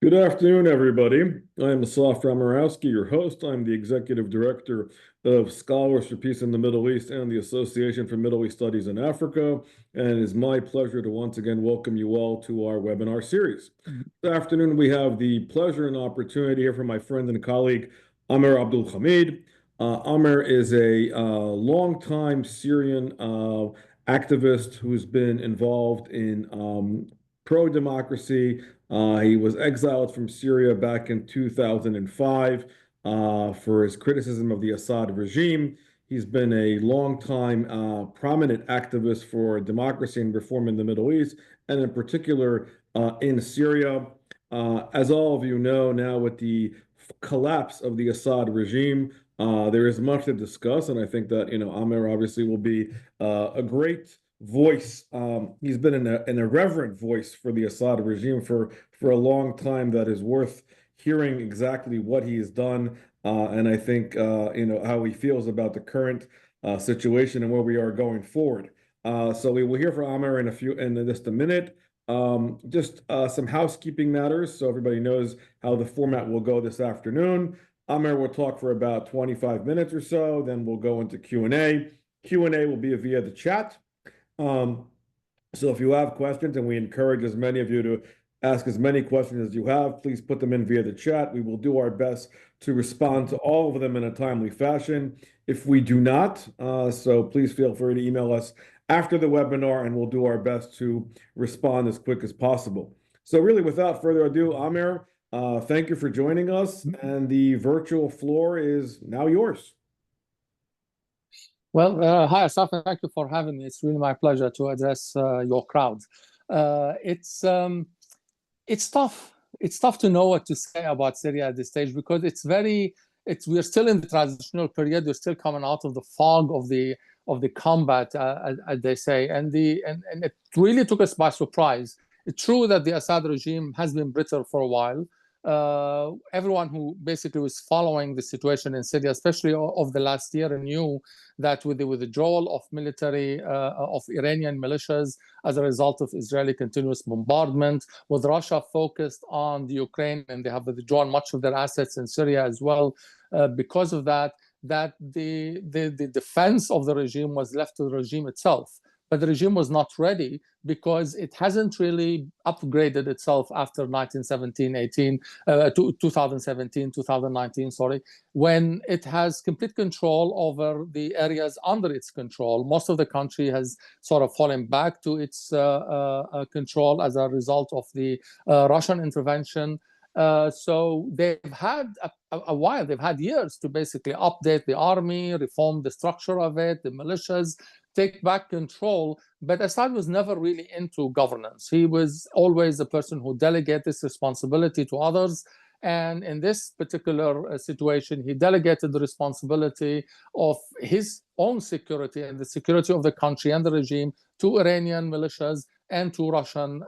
Good afternoon, everybody. I'm Assad Ramarowski, your host. I'm the Executive Director of Scholars for Peace in the Middle East and the Association for Middle East Studies in Africa. And it is my pleasure to once again welcome you all to our webinar series. This afternoon, we have the pleasure and opportunity here from my friend and colleague, Ammar Abdulhamid. Ammar is a longtime Syrian activist who's been involved in pro-democracy. He was exiled from Syria back in 2005 for his criticism of the Assad regime. He's been a long-time prominent activist for democracy and reform in the Middle East, and in particular in Syria. As all of you know, now with the collapse of the Assad regime, there is much to discuss, and I think that Ammar obviously will be a great voice. He's been an irreverent voice for the Assad regime for a long time that is worth hearing exactly what he has done, and I think how he feels about the current situation and where we are going forward. So we will hear from Ammar in just a minute. Just some housekeeping matters, so everybody knows how the format will go this afternoon. Ammar will talk for about 25 minutes or so, then we'll go into Q&A. Q&A will be via the chat. So if you have questions, and we encourage as many of you to ask as many questions as you have, please put them in via the chat. We will do our best to respond to all of them in a timely fashion. If we do not, so please feel free to email us after the webinar, and we'll do our best to respond as quick as possible. So really, without further ado, Ammar, thank you for joining us, and the virtual floor is now yours. Well, hi, Asaf, and thank you for having me. It's really my pleasure to address your crowd. It's tough. It's tough to know what to say about Syria at this stage, because we're still in the transitional period. We're still coming out of the fog of the combat, as they say, and it really took us by surprise. It's true that the Assad regime has been brittle for a while. Everyone who basically was following the situation in Syria, especially of the last year, knew that with the withdrawal of military of Iranian militias as a result of Israeli continuous bombardment, with Russia focused on the Ukraine, and they have withdrawn much of their assets in Syria as well. Because of that the defense of the regime was left to the regime itself. But the regime was not ready, because it hasn't really upgraded itself after 2017, 2019, when it has complete control over the areas under its control. Most of the country has sort of fallen back to its control as a result of the Russian intervention. So they've had a while, they've had years to basically update the army, reform the structure of it, the militias, take back control. But Assad was never really into governance. He was always a person who delegated this responsibility to others. And in this particular situation, he delegated the responsibility of his own security and the security of the country and the regime to Iranian militias and to Russian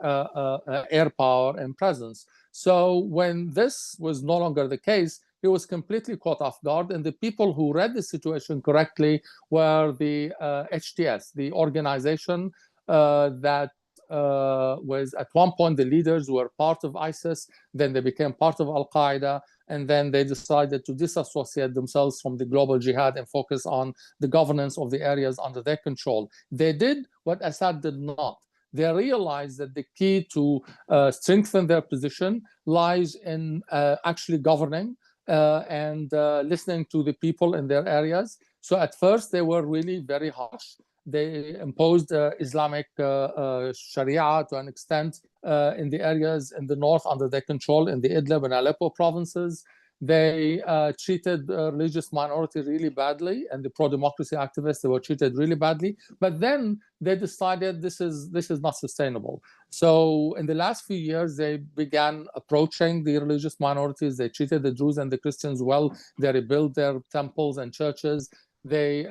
air power and presence. So when this was no longer the case, he was completely caught off guard, and the people who read the situation correctly were the HTS, the organization that was at one point the leaders were part of ISIS, then they became part of Al-Qaeda, and then they decided to disassociate themselves from the global jihad and focus on the governance of the areas under their control. They did what Assad did not. They realized that the key to strengthen their position lies in actually governing and listening to the people in their areas. So at first, they were really very harsh. They imposed Islamic Sharia to an extent in the areas in the north under their control, in the Idlib and Aleppo provinces. They treated religious minority really badly, and the pro-democracy activists, they were treated really badly. But then they decided this is not sustainable. So in the last few years, they began approaching the religious minorities. They treated the Jews and the Christians well. They rebuilt their temples and churches. They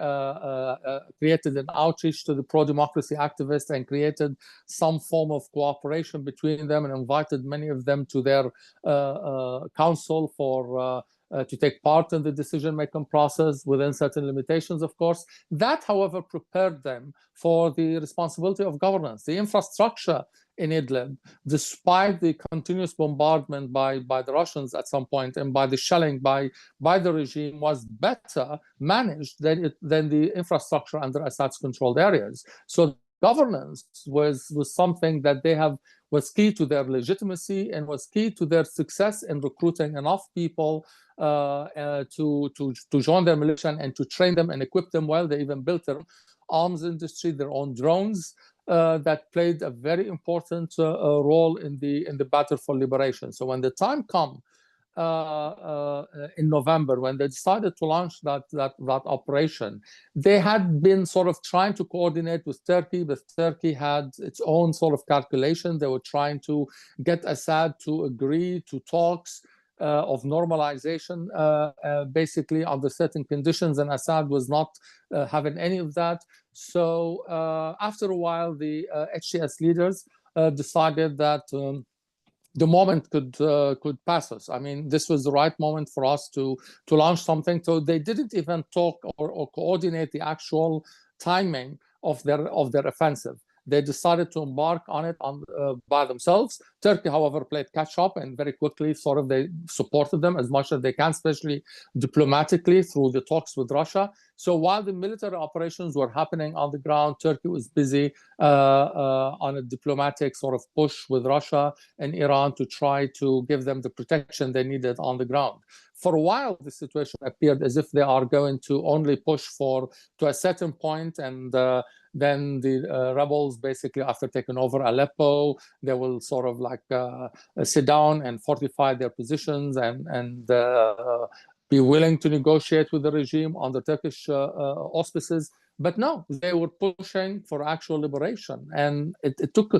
created an outreach to the pro-democracy activists and created some form of cooperation between them, and invited many of them to their council for to take part in the decision-making process within certain limitations, of course. That, however, prepared them for the responsibility of governance. The infrastructure in Idlib, despite the continuous bombardment by the Russians at some point and by the shelling by the regime, was better managed than the infrastructure under Assad's controlled areas. So governance was something that was key to their legitimacy and was key to their success in recruiting enough people to join their militia and to train them and equip them well. They even built their arms industry, their own drones, that played a very important role in the battle for liberation. So when the time comes in November, when they decided to launch that operation, they had been sort of trying to coordinate with Turkey, but Turkey had its own sort of calculation. They were trying to get Assad to agree to talks of normalization, basically under certain conditions, and Assad was not having any of that. So after a while, the HTS leaders decided that the moment could pass us. I mean, this was the right moment for us to launch something. So they didn't even talk or coordinate the actual timing of their offensive. They decided to embark on it by themselves. Turkey, however, played catch up and very quickly sort of they supported them as much as they can, especially diplomatically through the talks with Russia. So while the military operations were happening on the ground, Turkey was busy on a diplomatic sort of push with Russia and Iran to try to give them the protection they needed on the ground. For a while, the situation appeared as if they are going to only push to a certain point, and then the rebels, basically after taking over Aleppo, they will sort of like sit down and fortify their positions and be willing to negotiate with the regime under Turkish auspices. But no, they were pushing for actual liberation, and it took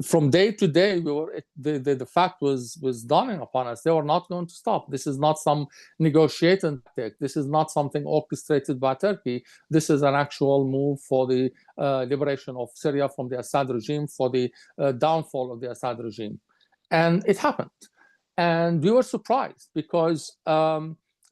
from day to day. The fact was dawning upon us. They were not going to stop. This is not some negotiating tactic. This is not something orchestrated by Turkey. This is an actual move for the liberation of Syria from the Assad regime, for the downfall of the Assad regime, and it happened. And we were surprised because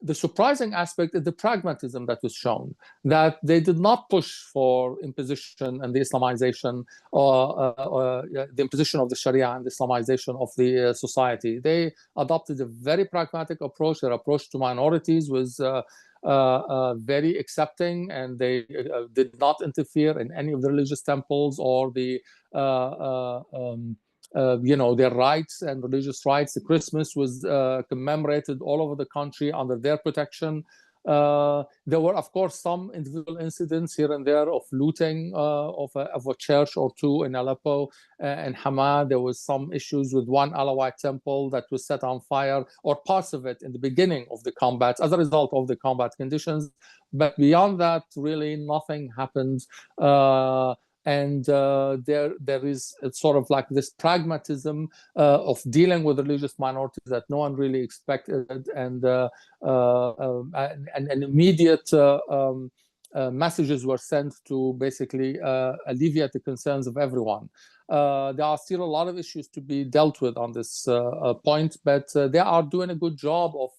the surprising aspect is the pragmatism that was shown, that they did not push for imposition and the Islamization, the imposition of the Sharia and the Islamization of the society. They adopted a very pragmatic approach. Their approach to minorities was very accepting, and they did not interfere in any of the religious temples or the their rights and religious rights. The Christmas was commemorated all over the country under their protection. There were, of course, some individual incidents here and there of looting of a church or two in Aleppo and Hama. There was some issues with one Alawite temple that was set on fire, or parts of it in the beginning of the combat as a result of the combat conditions. But beyond that, really nothing happened. And there is sort of like this pragmatism of dealing with religious minorities that no one really expected, and immediate messages were sent to basically alleviate the concerns of everyone. There are still a lot of issues to be dealt with on this point, but they are doing a good job of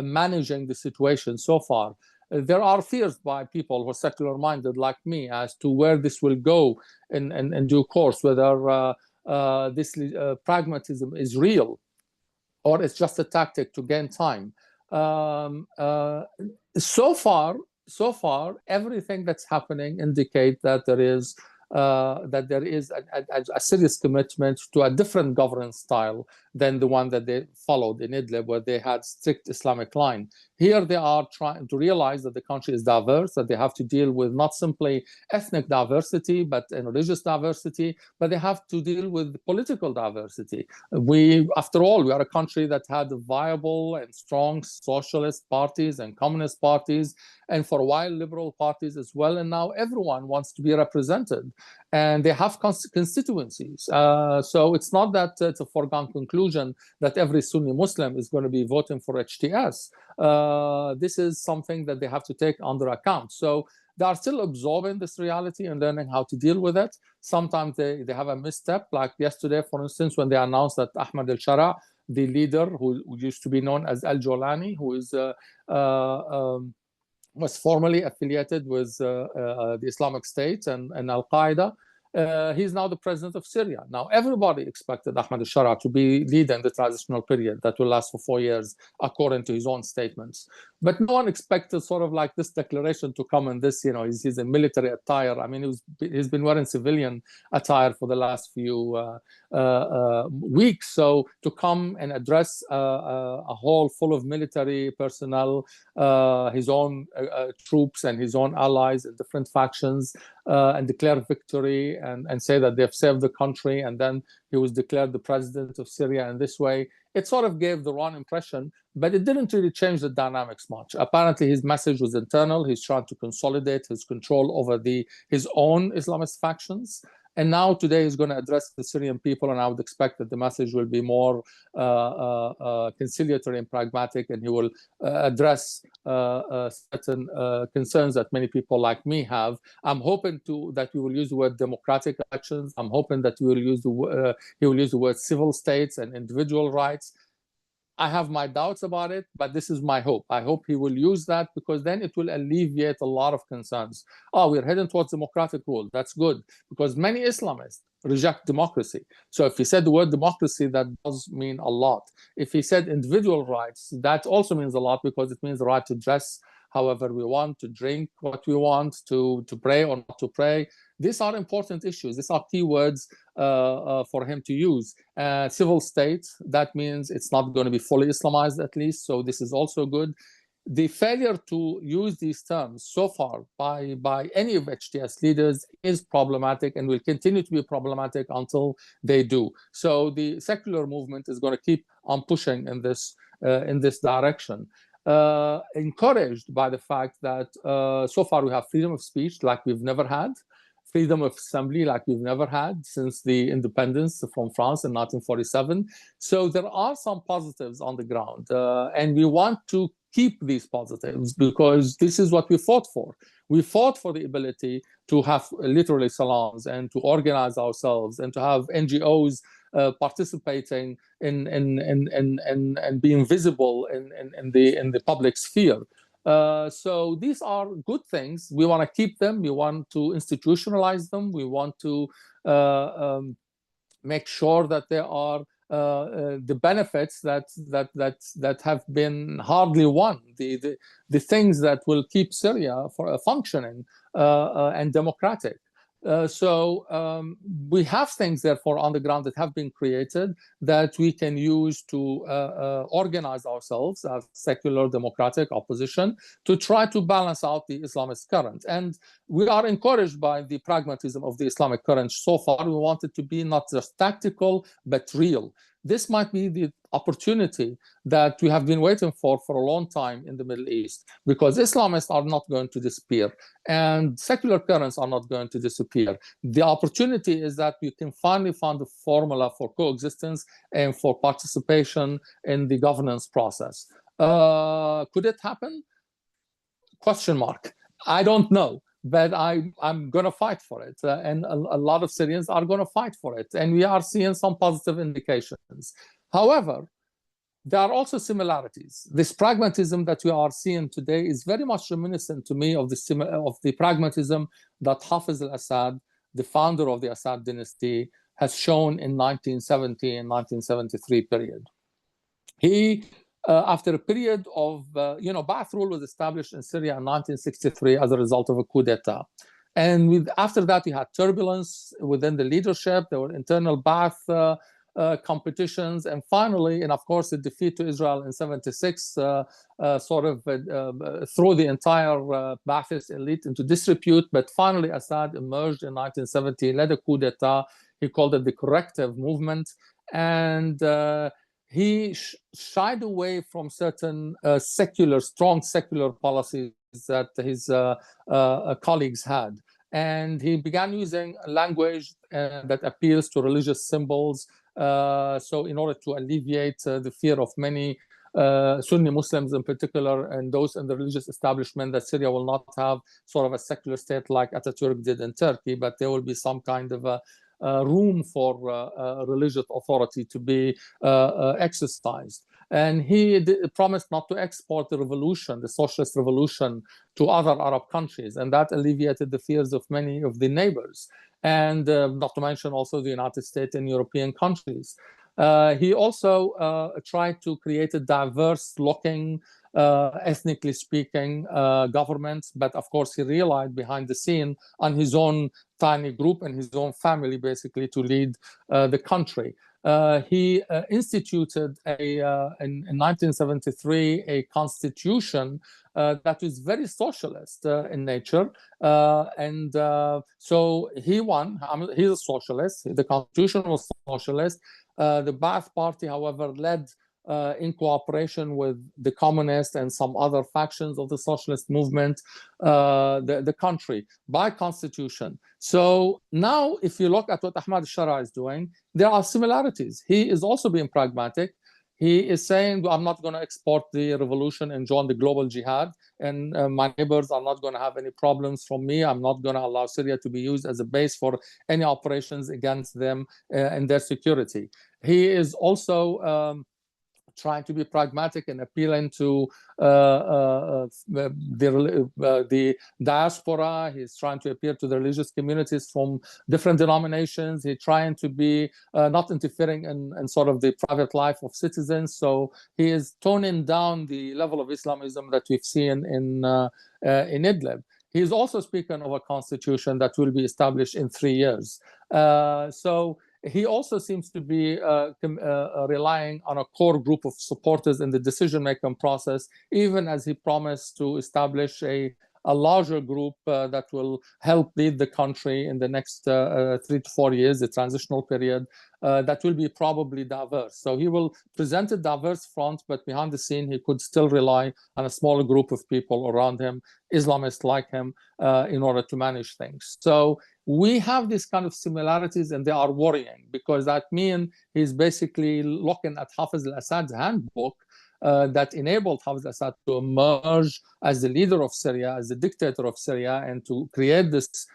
managing the situation so far. There are fears by people who are secular-minded like me as to where this will go in due course, whether this pragmatism is real or it's just a tactic to gain time. So far, everything that's happening indicates that there is a serious commitment to a different governance style than the one that they followed in Idlib, where they had strict Islamic line. Here they are trying to realize that the country is diverse, that they have to deal with not simply ethnic diversity, but religious diversity, but they have to deal with political diversity. After all, we are a country that had viable and strong socialist parties and communist parties, and for a while liberal parties as well, and now everyone wants to be represented, and they have constituencies. So it's not that it's a foregone conclusion that every Sunni Muslim is going to be voting for HTS. This is something that they have to take under account. So they are still absorbing this reality and learning how to deal with it. Sometimes they have a misstep, like yesterday, for instance, when they announced that Ahmad al-Shara, the leader who used to be known as al-Jolani, who is was formerly affiliated with the Islamic State and Al-Qaeda, He's now the president of Syria. Now, everybody expected Ahmad al-Shara to be leading the transitional period that will last for 4 years, according to his own statements. But no one expected sort of like this declaration to come in this, he's in military attire. I mean, he's been wearing civilian attire for the last few weeks. So to come and address a hall full of military personnel, his own troops and his own allies in different factions, and declare victory and say that they've saved the country, and then he was declared the president of Syria in this way, it sort of gave the wrong impression, but it didn't really change the dynamics much. Apparently, his message was internal. He's trying to consolidate his control over his own Islamist factions. And now today he's going to address the Syrian people, and I would expect that the message will be more conciliatory and pragmatic, and he will address certain concerns that many people like me have. I'm hoping that we will use the word democratic elections. I'm hoping that he will use the word civil states and individual rights. I have my doubts about it, but this is my hope. I hope he will use that, because then it will alleviate a lot of concerns. Oh, we're heading towards democratic rule. That's good, because many Islamists reject democracy. So if he said the word democracy, that does mean a lot. If he said individual rights, that also means a lot, because it means the right to dress however we want, to drink what we want, to pray or not to pray. These are important issues. These are key words for him to use. Civil state, that means it's not going to be fully Islamized, at least. So this is also good. The failure to use these terms so far by any of HTS leaders is problematic, and will continue to be problematic until they do. So the secular movement is going to keep on pushing in this direction. Encouraged by the fact that so far we have freedom of speech like we've never had, freedom of assembly like we've never had since the independence from France in 1947. So there are some positives on the ground, and we want to keep these positives, because this is what we fought for. We fought for the ability to have literally salons, and to organize ourselves, and to have NGOs participating and being visible in the public sphere. So these are good things. We want to keep them. We want to institutionalize them. We want to make sure that there are the benefits that have been hardly won, the things that will keep Syria functioning and democratic. So we have things, therefore, on the ground that have been created that we can use to organize ourselves as secular democratic opposition to try to balance out the Islamist current. And we are encouraged by the pragmatism of the Islamic current so far. We want it to be not just tactical, but real. This might be the opportunity that we have been waiting for a long time in the Middle East, because Islamists are not going to disappear and secular currents are not going to disappear. The opportunity is that we can finally find a formula for coexistence and for participation in the governance process. Could it happen? Question mark. I don't know. But I'm going to fight for it. And a lot of Syrians are going to fight for it. And we are seeing some positive indications. However, there are also similarities. This pragmatism that we are seeing today is very much reminiscent to me of the pragmatism that Hafez al-Assad, the founder of the Assad dynasty, has shown in 1970 and 1973 period. He after a period of, Ba'ath rule was established in Syria in 1963 as a result of a coup d'etat. And after that, we had turbulence within the leadership. There were internal Ba'ath competitions. And finally, and of course, the defeat to Israel in 76 threw the entire Ba'athist elite into disrepute. But finally, Assad emerged in 1970, led a coup d'etat. He called it the corrective movement. And he shied away from certain strong secular policies that his colleagues had. And he began using language that appeals to religious symbols. So in order to alleviate the fear of many Sunni Muslims in particular, and those in the religious establishment, that Syria will not have sort of a secular state like Ataturk did in Turkey, but there will be some kind of a room for religious authority to be exercised. And he promised not to export the revolution, the socialist revolution, to other Arab countries. And that alleviated the fears of many of the neighbors. and not to mention also the United States and European countries. He also tried to create a diverse-looking, ethnically speaking government, but of course he relied behind the scene on his own tiny group and his own family, basically, to lead the country. He instituted in 1973 a constitution that is very socialist in nature, and so he won. He's a socialist. The constitution was socialist. The Ba'ath Party, however, led in cooperation with the communists and some other factions of the socialist movement, the country by constitution. So now, if you look at what Ahmad al-Shara is doing, there are similarities. He is also being pragmatic. He is saying, I'm not going to export the revolution and join the global jihad, and my neighbors are not going to have any problems from me. I'm not going to allow Syria to be used as a base for any operations against them and their security. He is also trying to be pragmatic and appealing to the diaspora. He's trying to appeal to the religious communities from different denominations. He's trying to be not interfering in sort of the private life of citizens. So he is toning down the level of Islamism that we've seen in Idlib. He's also speaking of a constitution that will be established in 3 years. So he also seems to be relying on a core group of supporters in the decision-making process, even as he promised to establish a larger group that will help lead the country in the next 3 to 4 years, the transitional period, that will be probably diverse. So he will present a diverse front, but behind the scene, he could still rely on a smaller group of people around him, Islamists like him, in order to manage things. So we have these kind of similarities, and they are worrying, because that means he's basically looking at Hafiz al-Assad's handbook that enabled Hafiz al-Assad to emerge as the leader of Syria, as the dictator of Syria, and to create this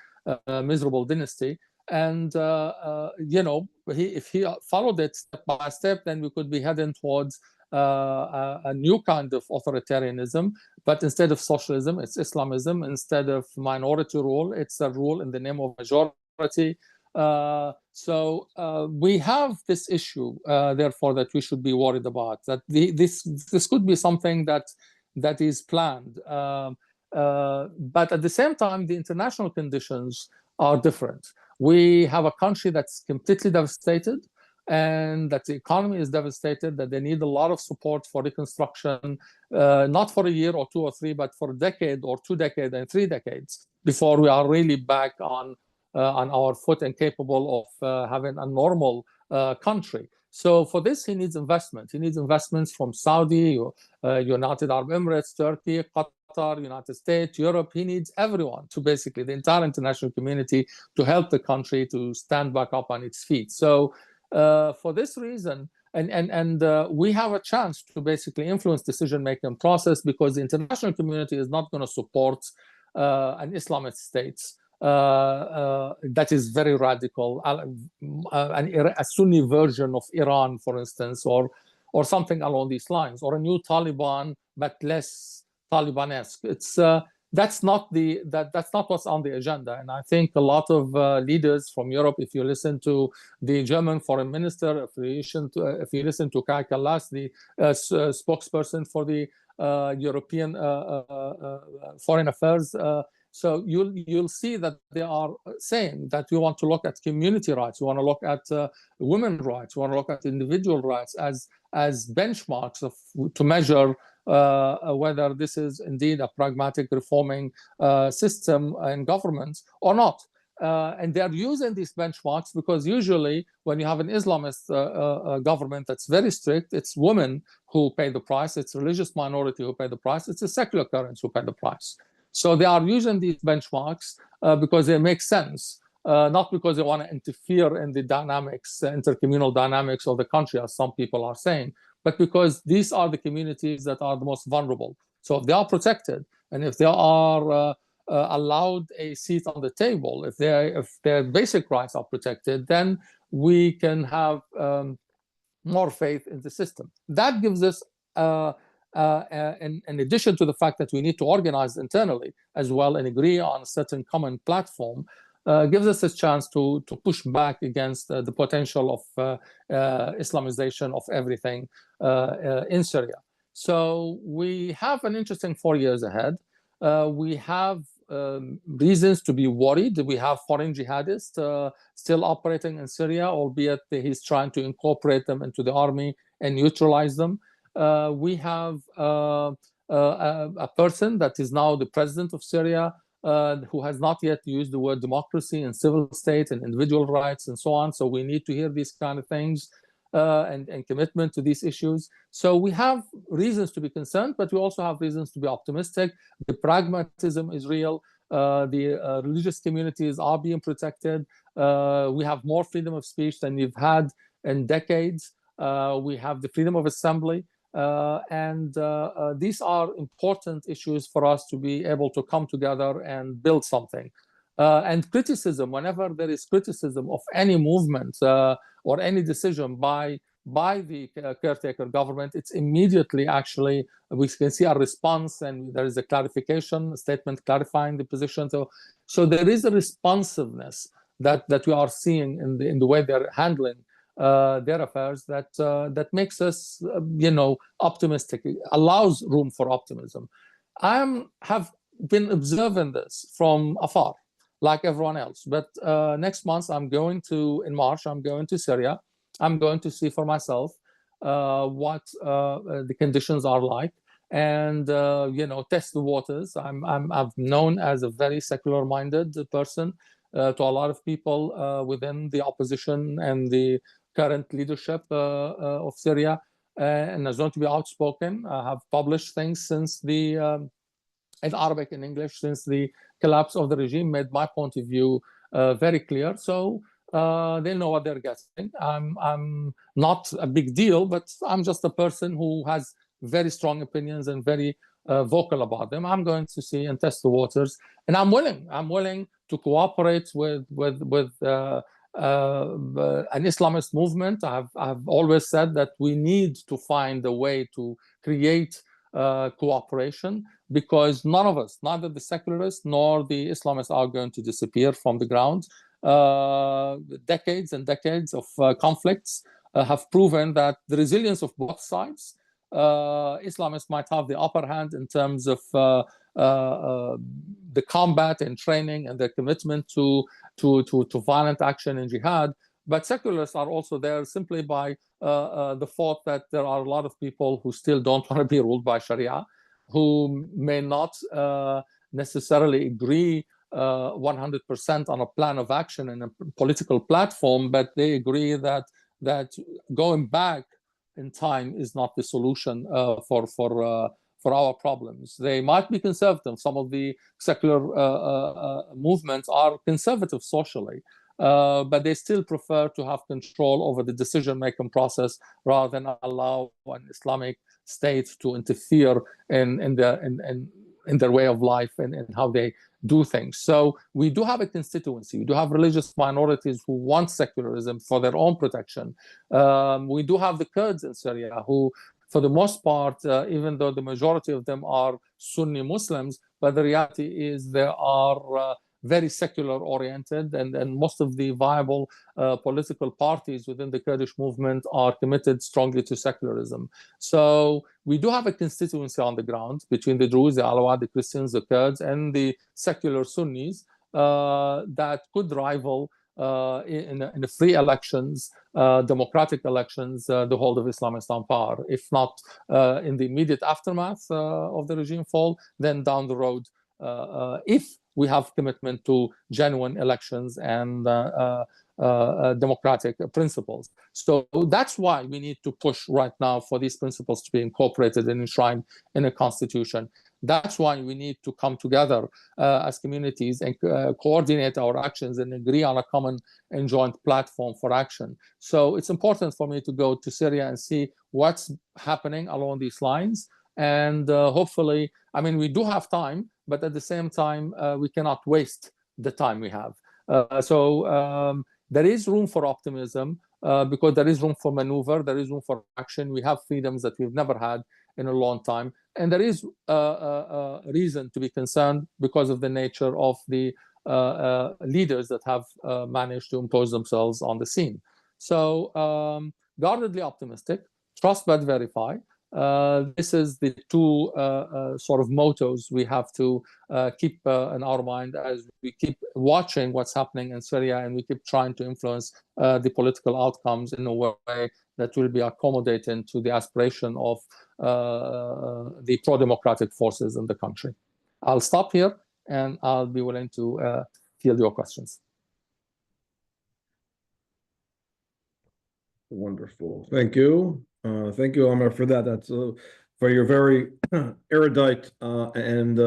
miserable dynasty. And, you know, if he followed it step by step, then we could be heading towards a new kind of authoritarianism. But instead of socialism, it's Islamism. Instead of minority rule, it's a rule in the name of majority. So we have this issue, therefore, that we should be worried about. That this could be something that is planned. But at the same time, the international conditions are different. We have a country that's completely devastated, and that the economy is devastated, that they need a lot of support for reconstruction, not for a year or 2 or 3, but for a decade or 2 decades and 3 decades before we are really back on our foot and capable of having a normal country. So for this, he needs investment. He needs investments from Saudi, United Arab Emirates, Turkey, Qatar, United States, Europe. He needs everyone to basically, the entire international community, to help the country to stand back up on its feet. So for this reason, and we have a chance to basically influence decision-making process, because the international community is not going to support an Islamist state that is very radical, a Sunni version of Iran, for instance, or something along these lines, or a new Taliban but less Talibanesque. It's that's not what's on the agenda. And I think a lot of leaders from Europe, if you listen to the German foreign minister, if you listen to Kai Kallas, the spokesperson for the European foreign affairs, so you'll see that they are saying that we want to look at community rights, we want to look at women's rights, we want to look at individual rights as benchmarks to measure whether this is indeed a pragmatic reforming system and government or not. And they're using these benchmarks because usually when you have an Islamist government that's very strict, it's women who pay the price, it's religious minority who pay the price, it's the secular currents who pay the price. So they are using these benchmarks because they make sense, not because they want to interfere in the dynamics, intercommunal dynamics of the country, as some people are saying, but because these are the communities that are the most vulnerable. So if they are protected, and if they are allowed a seat on the table, if their basic rights are protected, then we can have more faith in the system. That gives us, in addition to the fact that we need to organize internally as well and agree on a certain common platform, gives us a chance to push back against the potential of Islamization of everything in Syria. So we have an interesting 4 years ahead. We have reasons to be worried. We have foreign jihadists still operating in Syria, albeit he's trying to incorporate them into the army and neutralize them. We have a person that is now the president of Syria who has not yet used the word democracy and civil state and individual rights and so on. So we need to hear these kind of things and commitment to these issues. So we have reasons to be concerned, but we also have reasons to be optimistic. The pragmatism is real. The religious communities are being protected. We have more freedom of speech than we've had in decades. We have the freedom of assembly. And these are important issues for us to be able to come together and build something. And criticism, whenever there is criticism of any movement or any decision by the caretaker government, it's immediately actually, we can see a response, and there is a clarification, a statement clarifying the position. So there is a responsiveness that we are seeing in the way they're handling their affairs that makes us, optimistic. It allows room for optimism. I have been observing this from afar, like everyone else. But next month, in March, I'm going to Syria. I'm going to see for myself what the conditions are like, and test the waters. I'm known as a very secular-minded person to a lot of people within the opposition and the current leadership of Syria, and I'm going to be outspoken. I have published things since in Arabic and English since the collapse of the regime, made my point of view very clear. So they know what they're getting. I'm not a big deal, but I'm just a person who has very strong opinions and very vocal about them. I'm going to see and test the waters, and I'm willing to cooperate with an Islamist movement. I've always said that we need to find a way to create cooperation, because none of us, neither the secularists nor the Islamists, are going to disappear from the ground. Decades and decades of conflicts have proven that the resilience of both sides. Islamists might have the upper hand in terms of the combat and training and their commitment to violent action and jihad, but secularists are also there simply by the thought that there are a lot of people who still don't want to be ruled by Sharia, who may not necessarily agree 100% on a plan of action and a political platform, but they agree that going back in time is not the solution for our problems. They might be conservative. Some of the secular movements are conservative socially, but they still prefer to have control over the decision-making process rather than allow an Islamic state to interfere in their way of life and how they do things. So we do have a constituency. We do have religious minorities who want secularism for their own protection. We do have the Kurds in Syria who, for the most part, even though the majority of them are Sunni Muslims, but the reality is they are very secular oriented, and most of the viable political parties within the Kurdish movement are committed strongly to secularism. So we do have a constituency on the ground between the Druze, the Alawite, the Christians, the Kurds, and the secular Sunnis that could rival in the free elections, democratic elections, the hold of Islamist power. If not in the immediate aftermath of the regime fall, then down the road, if we have commitment to genuine elections and democratic principles. So that's why we need to push right now for these principles to be incorporated and enshrined in a constitution. That's why we need to come together as communities and coordinate our actions and agree on a common and joint platform for action. So it's important for me to go to Syria and see what's happening along these lines. And hopefully, I mean, we do have time, but at the same time, we cannot waste the time we have. So there is room for optimism because there is room for maneuver, there is room for action. We have freedoms that we've never had in a long time. And there is reason to be concerned because of the nature of the leaders that have managed to impose themselves on the scene. So guardedly optimistic, trust but verify. This is the two sort of mottos we have to keep in our mind as we keep watching what's happening in Syria, and we keep trying to influence the political outcomes in a way that will be accommodating to the aspiration of the pro-democratic forces in the country. I'll stop here, and I'll be willing to field your questions. Wonderful. Thank you. Thank you, Ammar, for that. That's for your very erudite and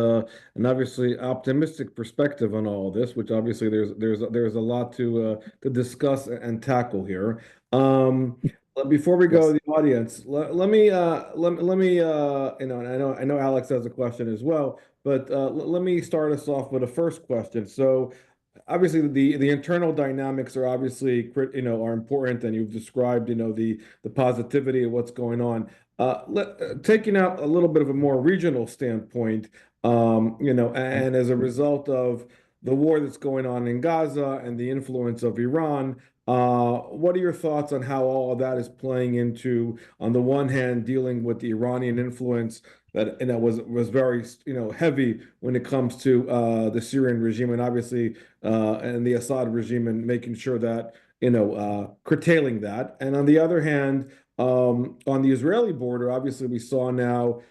obviously optimistic perspective on all of this, which obviously there's a lot to discuss and tackle here. Before we go to the audience, let me you know, I know Alex has a question as well, but let me start us off with a first question. So obviously the internal dynamics are obviously, you know, are important, and you've described, you know, the positivity of what's going on. Taking out a little bit of a more regional standpoint, you know, and as a result of the war that's going on in Gaza and the influence of Iran, what are your thoughts on how all of that is playing into, on the one hand, dealing with the Iranian influence that was very, you know, heavy when it comes to the Syrian regime, and obviously and the Assad regime, and making sure that, you know, curtailing that. And on the other hand, on the Israeli border, obviously we saw now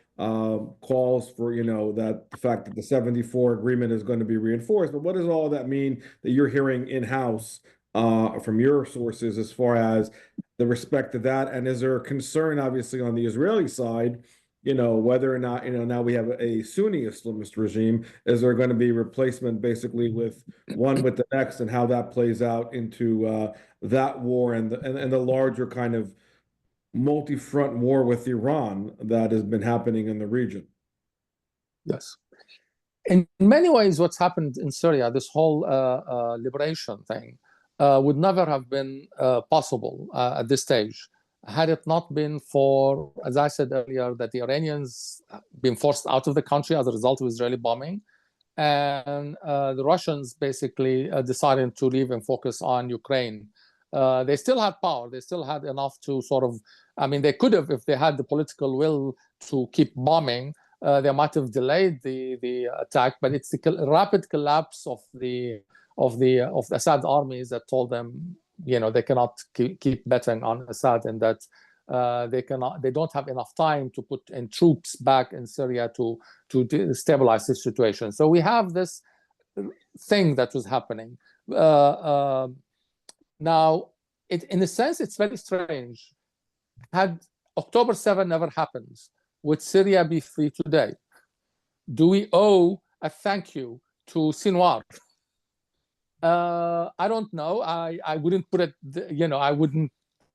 calls for, you know, that the fact that the 74 agreement is going to be reinforced. But what does all of that mean that you're hearing in-house from your sources as far as the respect to that? And is there a concern, obviously, on the Israeli side, you know, whether or not, you know, now we have a Sunni Islamist regime, is there going to be replacement basically with one with the next, and how that plays out into that war and the larger kind of multi-front war with Iran that has been happening in the region? Yes. In many ways, what's happened in Syria, this whole liberation thing, would never have been possible at this stage had it not been for, as I said earlier, that the Iranians been forced out of the country as a result of Israeli bombing, and the Russians basically decided to leave and focus on Ukraine. They still had power. They still had enough to sort of, I mean, they could have, if they had the political will to keep bombing, they might have delayed the attack, but it's the rapid collapse of the Assad armies that told them, you know, they cannot keep betting on Assad, and that they don't have enough time to put in troops back in Syria to stabilize the situation. So we have this thing that was happening. Now, in a sense, it's very strange. Had October 7 never happened, would Syria be free today? Do we owe a thank you to Sinwar? I don't know. I wouldn't put it, you know, I wouldn't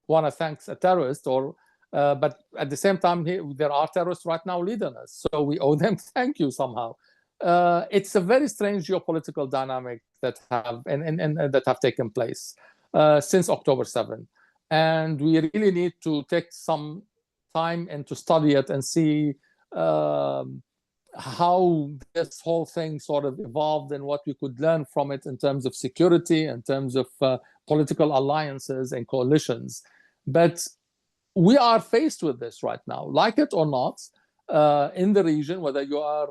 want to thank a terrorist, or, but at the same time, there are terrorists right now leading us, so we owe them thank you somehow. It's a very strange geopolitical dynamic that have that have taken place since October 7, and we really need to take some time and to study it and see how this whole thing sort of evolved and what we could learn from it in terms of security, in terms of political alliances and coalitions. But we are faced with this right now, like it or not, in the region, whether you are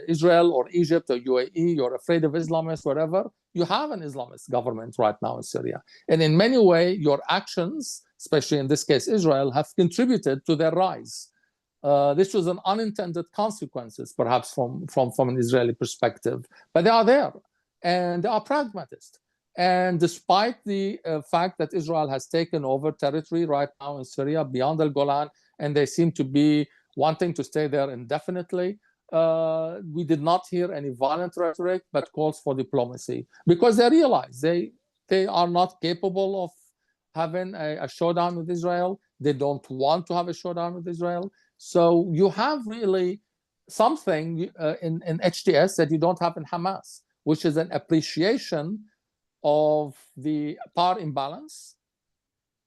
Israel or Egypt or UAE, you're afraid of Islamists, whatever, you have an Islamist government right now in Syria. And in many ways, your actions, especially in this case Israel, have contributed to their rise. This was an unintended consequences, perhaps from an Israeli perspective, but they are there, and they are pragmatist. And despite the fact that Israel has taken over territory right now in Syria beyond the Golan, and they seem to be wanting to stay there indefinitely, we did not hear any violent rhetoric, but calls for diplomacy, because they realize they are not capable of having a showdown with Israel. They don't want to have a showdown with Israel. So you have really something in HTS that you don't have in Hamas, which is an appreciation of the power imbalance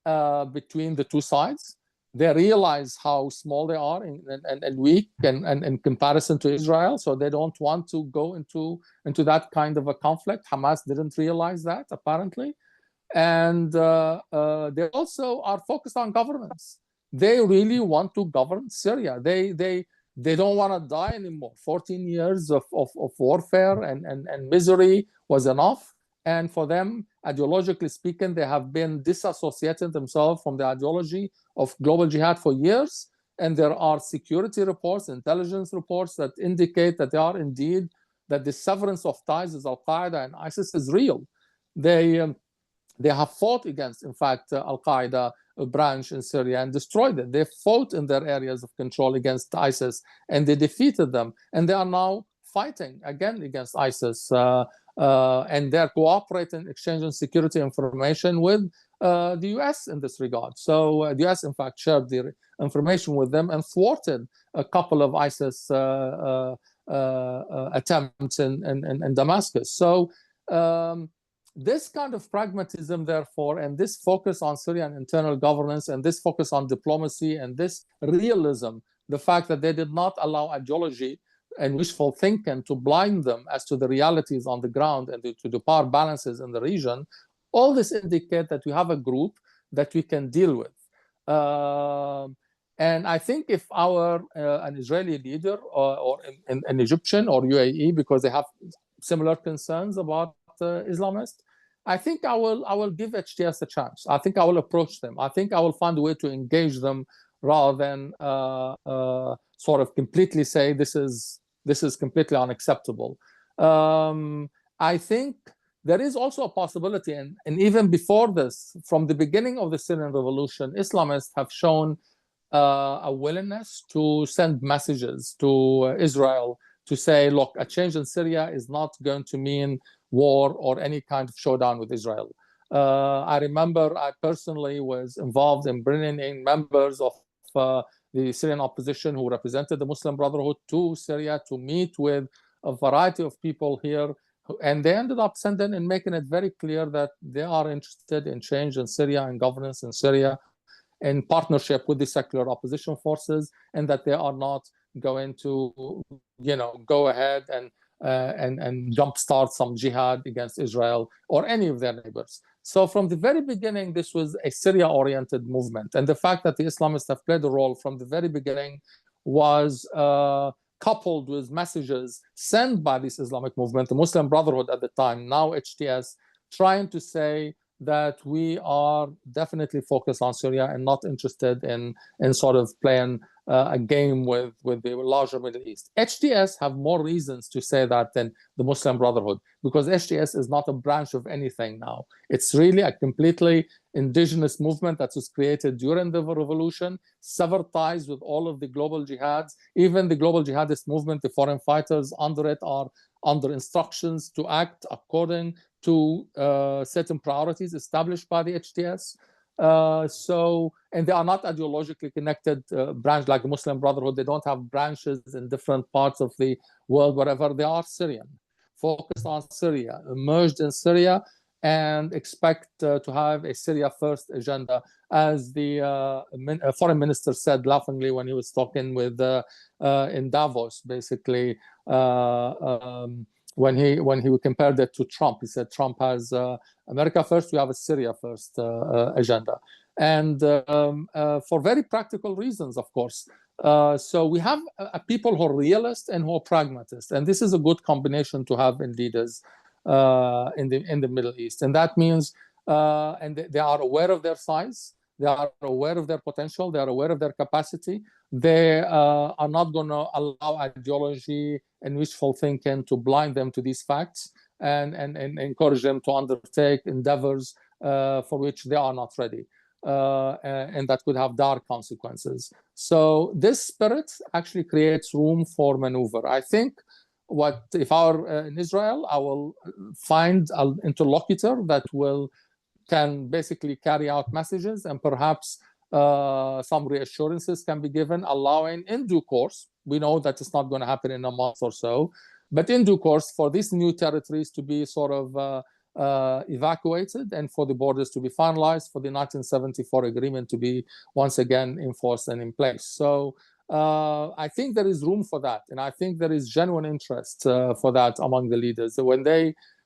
between the two sides, they realize how small they are and weak and in comparison to Israel, so they don't want to go into that kind of a conflict. Hamas didn't realize that, apparently. And they also are focused on governance. They really want to govern Syria. They don't want to die anymore. 14 years of warfare and misery was enough. And for them, ideologically speaking, they have been disassociating themselves from the ideology of global jihad for years. And there are security reports, intelligence reports that indicate that they are indeed, that the severance of ties with Al-Qaeda and ISIS is real. They have fought against, in fact, Al-Qaeda branch in Syria and destroyed it. They fought in their areas of control against ISIS and they defeated them. And they are now fighting again against ISIS. And they're cooperating, exchanging security information with the US in this regard. So the US, in fact, shared the information with them and thwarted a couple of ISIS attempts in Damascus. So this kind of pragmatism, therefore, and this focus on Syrian internal governance and this focus on diplomacy and this realism, the fact that they did not allow ideology and wishful thinking to blind them as to the realities on the ground and to the power balances in the region, all this indicate that we have a group that we can deal with. And I think if an Israeli leader or an Egyptian or UAE, because they have similar concerns about Islamists, I think I will give HTS a chance. I think I will approach them. I think I will find a way to engage them rather than sort of completely say this is completely unacceptable. I think there is also a possibility, and even before this, from the beginning of the Syrian revolution, Islamists have shown a willingness to send messages to Israel to say, look, a change in Syria is not going to mean war or any kind of showdown with Israel. I remember I personally was involved in bringing in members of the Syrian opposition who represented the Muslim Brotherhood to Syria to meet with a variety of people here. And they ended up sending and making it very clear that they are interested in change in Syria and governance in Syria in partnership with the secular opposition forces, and that they are not going to, go ahead and jumpstart some jihad against Israel or any of their neighbors. So from the very beginning, this was a Syria-oriented movement. And the fact that the Islamists have played a role from the very beginning was coupled with messages sent by this Islamic movement, the Muslim Brotherhood at the time, now HTS, trying to say that we are definitely focused on Syria and not interested in sort of playing a game with the larger Middle East. HTS have more reasons to say that than the Muslim Brotherhood, because HTS is not a branch of anything now. It's really a completely indigenous movement that was created during the revolution, severed ties with all of the global jihads. Even the global jihadist movement, the foreign fighters under it are under instructions to act according to certain priorities established by the HTS. And they are not ideologically connected branch like the Muslim Brotherhood. They don't have branches in different parts of the world, whatever. They are Syrian, focused on Syria, immersed in Syria, and expect to have a Syria first agenda, as the foreign minister said laughingly when he was talking with in Davos, basically, when he compared it to Trump. He said Trump has America first, we have a Syria first agenda. And for very practical reasons, of course. So we have people who are realists and who are pragmatists. And this is a good combination to have in leaders in the Middle East. And that means, and they are aware of their size, they are aware of their potential, they are aware of their capacity. They are not going to allow ideology and wishful thinking to blind them to these facts and encourage them to undertake endeavors for which they are not ready. And that could have dire consequences. So this spirit actually creates room for maneuver. I think if I were in Israel, I will find an interlocutor that can basically carry out messages, and perhaps some reassurances can be given, allowing in due course, we know that it's not going to happen in a month or so, but in due course for these new territories to be sort of evacuated and for the borders to be finalized, for the 1974 agreement to be once again enforced and in place. So I think there is room for that, and I think there is genuine interest for that among the leaders.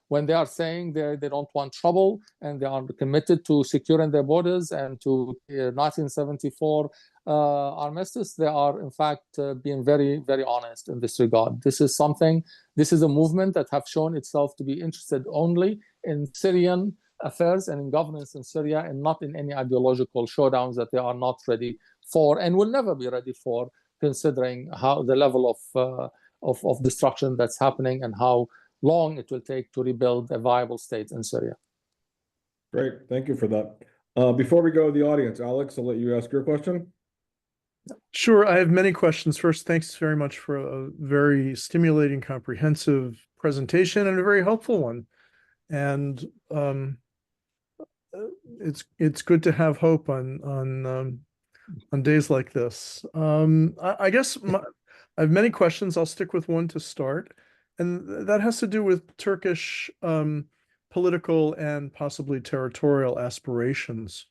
When they are saying they don't want trouble and they are committed to securing their borders and to 1974 armistice, they are in fact being very, very honest in this regard. This is a movement that have shown itself to be interested only in Syrian affairs and in governance in Syria, and not in any ideological showdowns that they are not ready for and will never be ready for, considering how the level of destruction that's happening and how long it will take to rebuild a viable state in Syria. Great, thank you for that. Before we go to the audience, Alex, I'll let you ask your question. Sure, I have many questions. First, thanks very much for a very stimulating, comprehensive presentation and a very helpful one. And it's good to have hope on days like this. I guess I have many questions. I'll stick with one to start, and that has to do with Turkish political and possibly territorial aspirations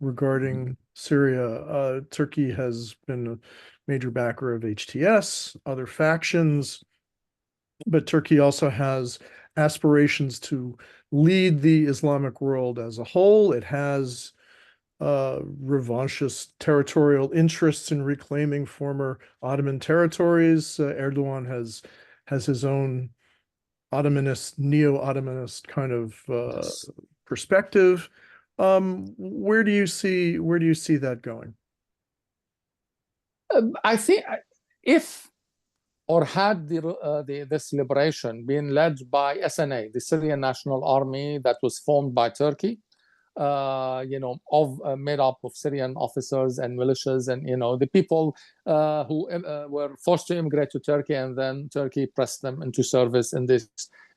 regarding Syria. Turkey has been a major backer of HTS, other factions, but Turkey also has aspirations to lead the Islamic world as a whole. It has revanchist territorial interests in reclaiming former Ottoman territories. Erdogan has his own Ottomanist, neo-Ottomanist kind of perspective. Where do you see that going? I think if or had this liberation been led by SNA, the Syrian National Army that was formed by Turkey, made up of Syrian officers and militias, and the people who were forced to immigrate to Turkey, and then Turkey pressed them into service in these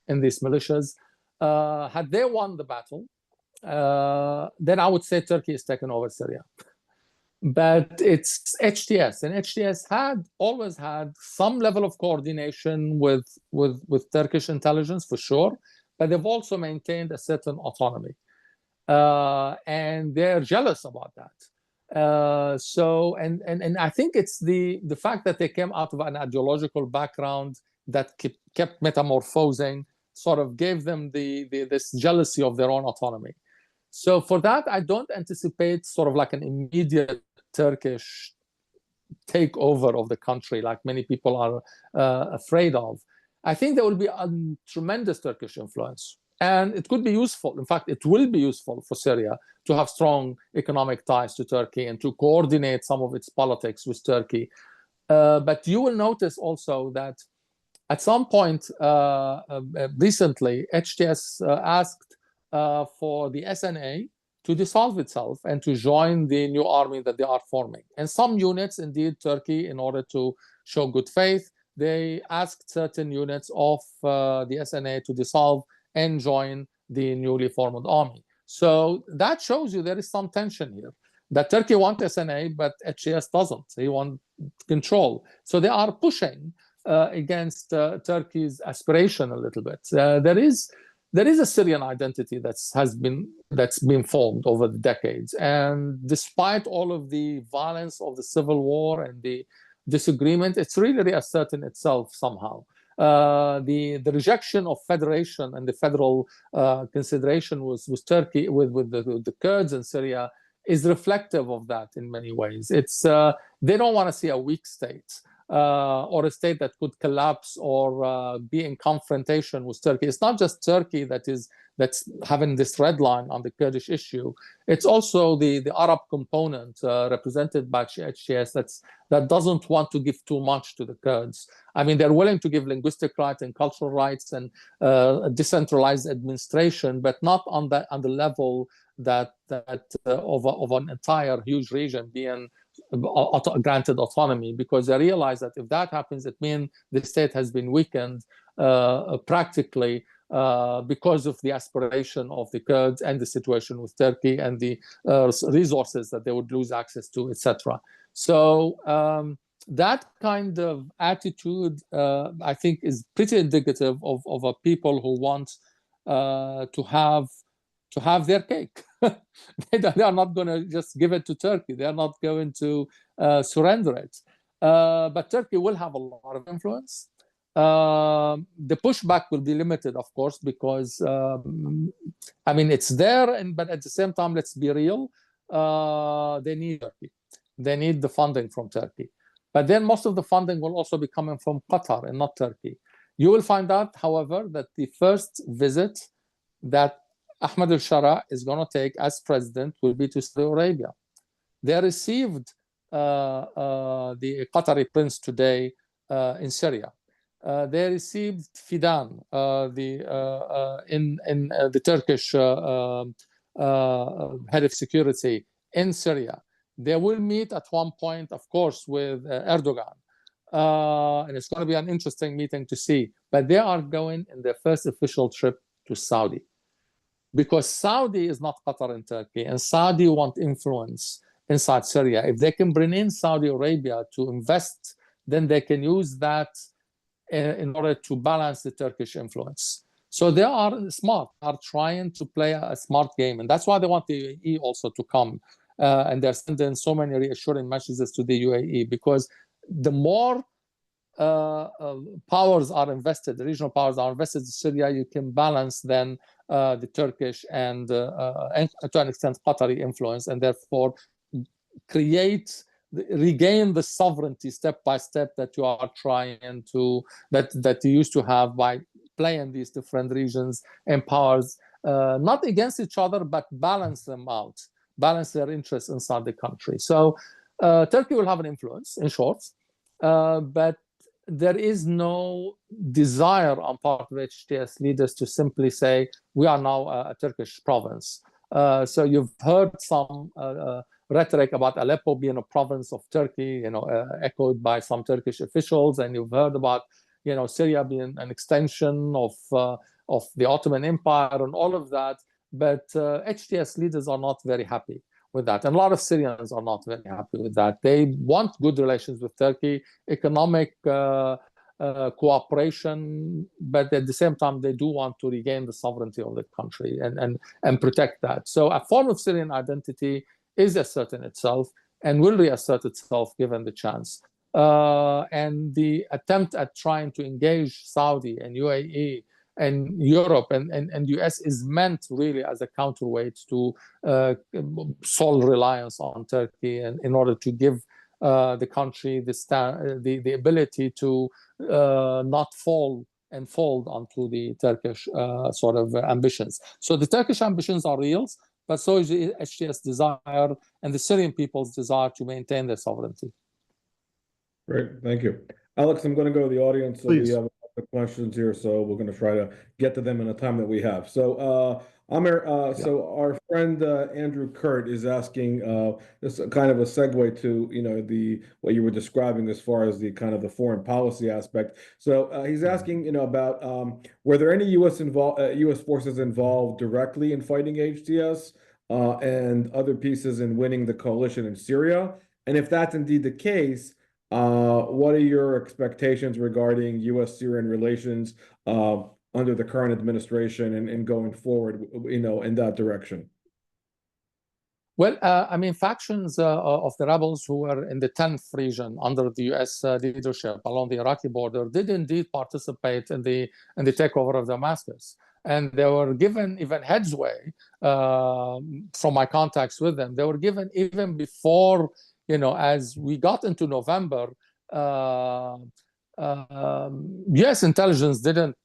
militias. Had they won the battle, then I would say Turkey has taken over Syria. But it's HTS, and HTS always had some level of coordination with Turkish intelligence for sure, but they've also maintained a certain autonomy. And they're jealous about that. And I think it's the fact that they came out of an ideological background that kept metamorphosing, sort of gave them this jealousy of their own autonomy. So for that, I don't anticipate sort of like an immediate Turkish takeover of the country like many people are afraid of. I think there will be a tremendous Turkish influence. And it could be useful. In fact, it will be useful for Syria to have strong economic ties to Turkey and to coordinate some of its politics with Turkey. But you will notice also that at some point recently, HTS asked for the SNA to dissolve itself and to join the new army that they are forming. And some units, indeed, Turkey, in order to show good faith, they asked certain units of the SNA to dissolve and join the newly formed army. So that shows you there is some tension here. That Turkey wants SNA, but HTS doesn't. They want control. So they are pushing against Turkey's aspiration a little bit. There is a Syrian identity that's been formed over the decades, and despite all of the violence of the civil war and the disagreement, it's really reasserting itself somehow. The rejection of federation and the federal consideration with Turkey, with the Kurds in Syria, is reflective of that in many ways. It's they don't want to see a weak state or a state that could collapse or be in confrontation with Turkey. It's not just Turkey that's having this red line on the Kurdish issue. It's also the Arab component represented by HTS that doesn't want to give too much to the Kurds. I mean, they're willing to give linguistic rights and cultural rights and a decentralized administration, but not on the level that of an entire huge region being granted autonomy, because they realize that if that happens, it means the state has been weakened practically because of the aspiration of the Kurds and the situation with Turkey and the resources that they would lose access to, etc. So that kind of attitude, I think, is pretty indicative of a people who want to have their cake. They are not going to just give it to Turkey. They are not going to surrender it. But Turkey will have a lot of influence. The pushback will be limited, of course, because I mean, it's there, but at the same time, let's be real, they need Turkey. They need the funding from Turkey. But then most of the funding will also be coming from Qatar and not Turkey. You will find out, however, that the first visit that Ahmed al-Shara is going to take as president will be to Saudi Arabia. They received the Qatari prince today in Syria. They received Fidan, the Turkish head of security in Syria. They will meet at one point, of course, with Erdogan. And it's going to be an interesting meeting to see. But they are going in their first official trip to Saudi. Because Saudi is not Qatar and Turkey, and Saudi want influence inside Syria. If they can bring in Saudi Arabia to invest, then they can use that in order to balance the Turkish influence. So they are smart, are trying to play a smart game. And that's why they want the UAE also to come. And they're sending so many reassuring messages to the UAE, because the more powers are invested, the regional powers are invested in Syria, you can balance then the Turkish and to an extent Qatari influence, and therefore regain the sovereignty step by step that you are trying to, that you used to have by playing these different regions and powers, not against each other, but balance them out, balance their interests inside the country. So Turkey will have an influence, in short, but there is no desire on part of HTS leaders to simply say, we are now a Turkish province. So you've heard some rhetoric about Aleppo being a province of Turkey, echoed by some Turkish officials, and you've heard about, Syria being an extension of the Ottoman Empire and all of that. But HTS leaders are not very happy with that. And a lot of Syrians are not very happy with that. They want good relations with Turkey, economic cooperation, but at the same time, they do want to regain the sovereignty of the country and protect that. So a form of Syrian identity is asserting itself and will reassert itself given the chance. And the attempt at trying to engage Saudi and UAE and Europe and US is meant really as a counterweight to sole reliance on Turkey, and in order to give the country the ability to not fall and fold onto the Turkish sort of ambitions. So the Turkish ambitions are real, but so is the HTS desire and the Syrian people's desire to maintain their sovereignty. Great, thank you. Alex, I'm going to go to the audience. So Please. we have a couple of questions here, so we're going to try to get to them in the time that we have. So Ammar, so our friend Andrew Kurt is asking this kind of a segue to what you were describing as far as the kind of the foreign policy aspect. So he's asking about were there any U.S. forces involved directly in fighting HTS and other pieces in winning the coalition in Syria, and if that's indeed the case, what are your expectations regarding U.S.-Syrian relations under the current administration and going forward, in that direction? Well, I mean, factions of the rebels who were in the 10th region under the U.S. leadership along the Iraqi border did indeed participate in the takeover of Damascus. And they were given even headway from my contacts with them. They were given even before, as we got into November, U.S. intelligence didn't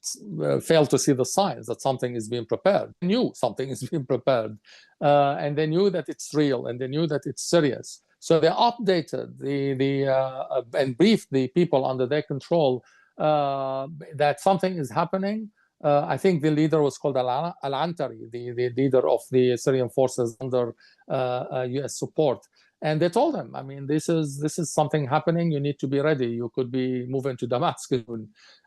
fail to see the signs that something is being prepared. They knew something is being prepared, and they knew that it's real, and they knew that it's serious. So they updated and briefed the people under their control that something is happening. I think the leader was called Al-Antari, the leader of the Syrian forces under U.S. support. And they told him, I mean, this is something happening. You need to be ready. You could be moving to Damascus.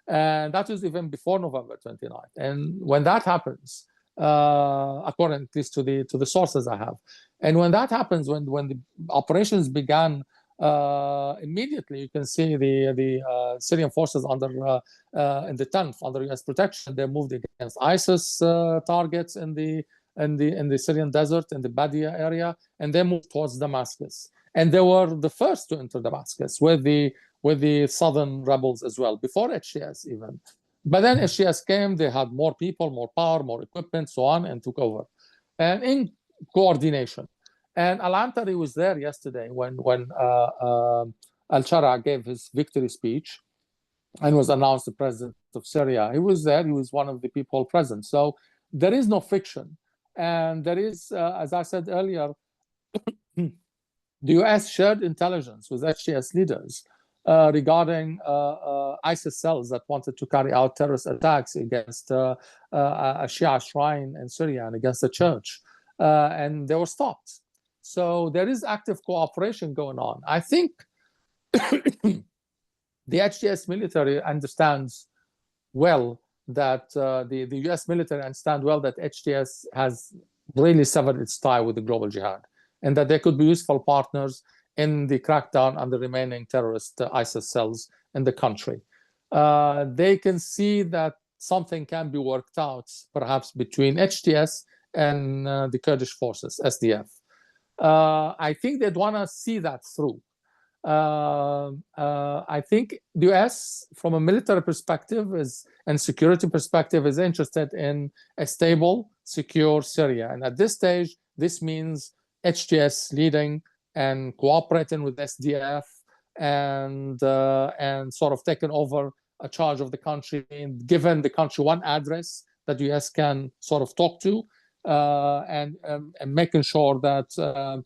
And that was even before November 29th. And when that happens, according at least to the sources I have, and when that happens, when the operations began immediately you can see the Syrian forces under in the 10th under U.S. protection. They moved against ISIS targets in the Syrian desert, in the Badia area, and they moved towards Damascus. And they were the first to enter Damascus with the southern rebels as well, before HTS even. But then HTS came, they had more people, more power, more equipment, so on, and took over. And in coordination. And Al-Antari was there yesterday when Al-Shara gave his victory speech and was announced the president of Syria. He was there, he was one of the people present. So there is no fiction. And there is, as I said earlier, the US shared intelligence with HTS leaders regarding ISIS cells that wanted to carry out terrorist attacks against a Shia shrine in Syria and against the church. And they were stopped. So there is active cooperation going on. I think the HTS military understands well that the US military understands well that HTS has really severed its tie with the global jihad, and that they could be useful partners in the crackdown on the remaining terrorist ISIS cells in the country. They can see that something can be worked out, perhaps between HTS and the Kurdish forces, SDF. I think they'd want to see that through. I think the US, from a military perspective and security perspective, is interested in a stable, secure Syria. And at this stage, this means HTS leading and cooperating with SDF and sort of taking over a charge of the country, and given the country one address that the US can sort of talk to, and making sure that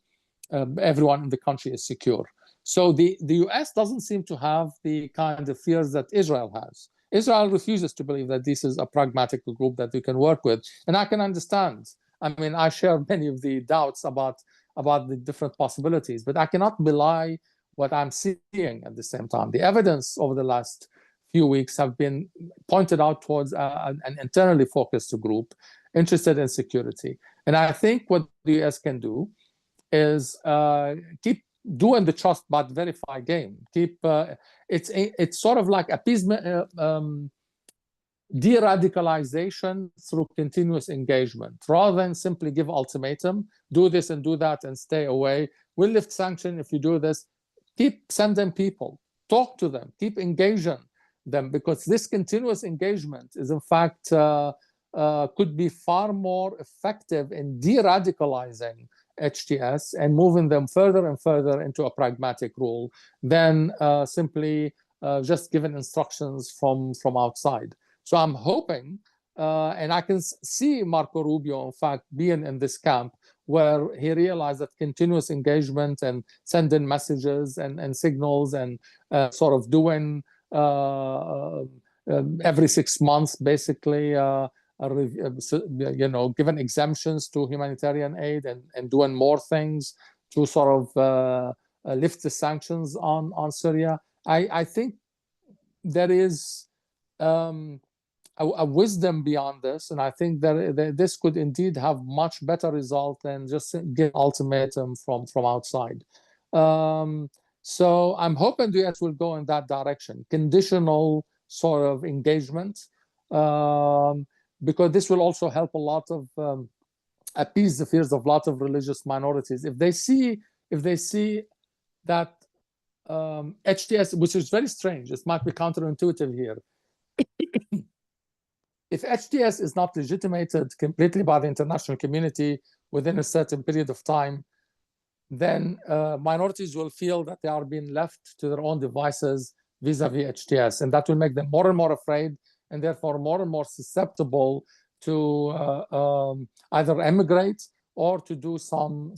everyone in the country is secure. So the US doesn't seem to have the kind of fears that Israel has. Israel refuses to believe that this is a pragmatic group that we can work with. And I can understand. I mean, I share many of the doubts about the different possibilities, but I cannot belie what I'm seeing at the same time. The evidence over the last few weeks have been pointed out towards an internally focused group interested in security. And I think what the US can do is keep doing the trust but verify game. Keep it's sort of like appeasement, de-radicalization through continuous engagement, rather than simply give ultimatum, do this and do that and stay away. We'll lift sanction if you do this. Keep sending people, talk to them, keep engaging them, because this continuous engagement is in fact could be far more effective in de-radicalizing HTS and moving them further and further into a pragmatic role than simply just giving instructions from outside. So I'm hoping, and I can see Marco Rubio, in fact, being in this camp where he realized that continuous engagement and sending messages and signals and sort of doing every 6 months, basically, giving exemptions to humanitarian aid and doing more things to sort of lift the sanctions on Syria. I think there is a wisdom beyond this, and I think that this could indeed have much better result than just get ultimatum from outside. So I'm hoping the US will go in that direction, conditional sort of engagement, because this will also help a lot of appease the fears of a lot of religious minorities. If they see that HTS, which is very strange, it might be counterintuitive here. If HTS is not legitimated completely by the international community within a certain period of time, then minorities will feel that they are being left to their own devices vis-a-vis HTS, and that will make them more and more afraid, and therefore more and more susceptible to either emigrate or to do some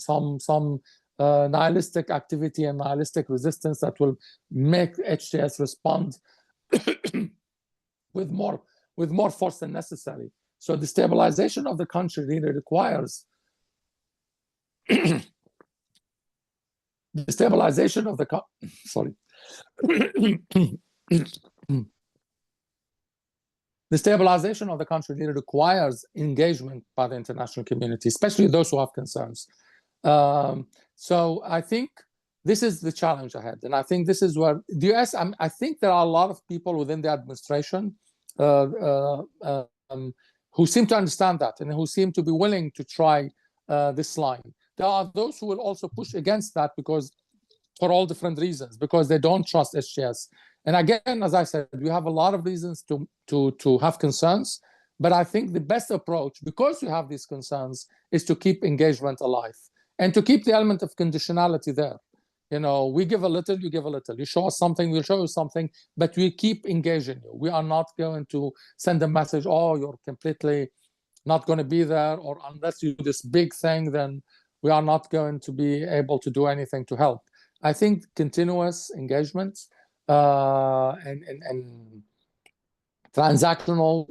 nihilistic activity and nihilistic resistance that will make HTS respond with more force than necessary. So the stabilization of the country really requires the stabilization of the the stabilization of the country really requires engagement by the international community, especially those who have concerns. So I think this is the challenge ahead. And I think this is where the US, I think there are a lot of people within the administration who seem to understand that and who seem to be willing to try this line. There are those who will also push against that because for all different reasons, because they don't trust HTS. And again, as I said, we have a lot of reasons to have concerns, but I think the best approach, because we have these concerns, is to keep engagement alive and to keep the element of conditionality there. You know, we give a little, you give a little. You show us something, we'll show you something, but we keep engaging you. We are not going to send a message, oh, you're completely not going to be there, or unless you do this big thing, then we are not going to be able to do anything to help. I think continuous engagement and transactional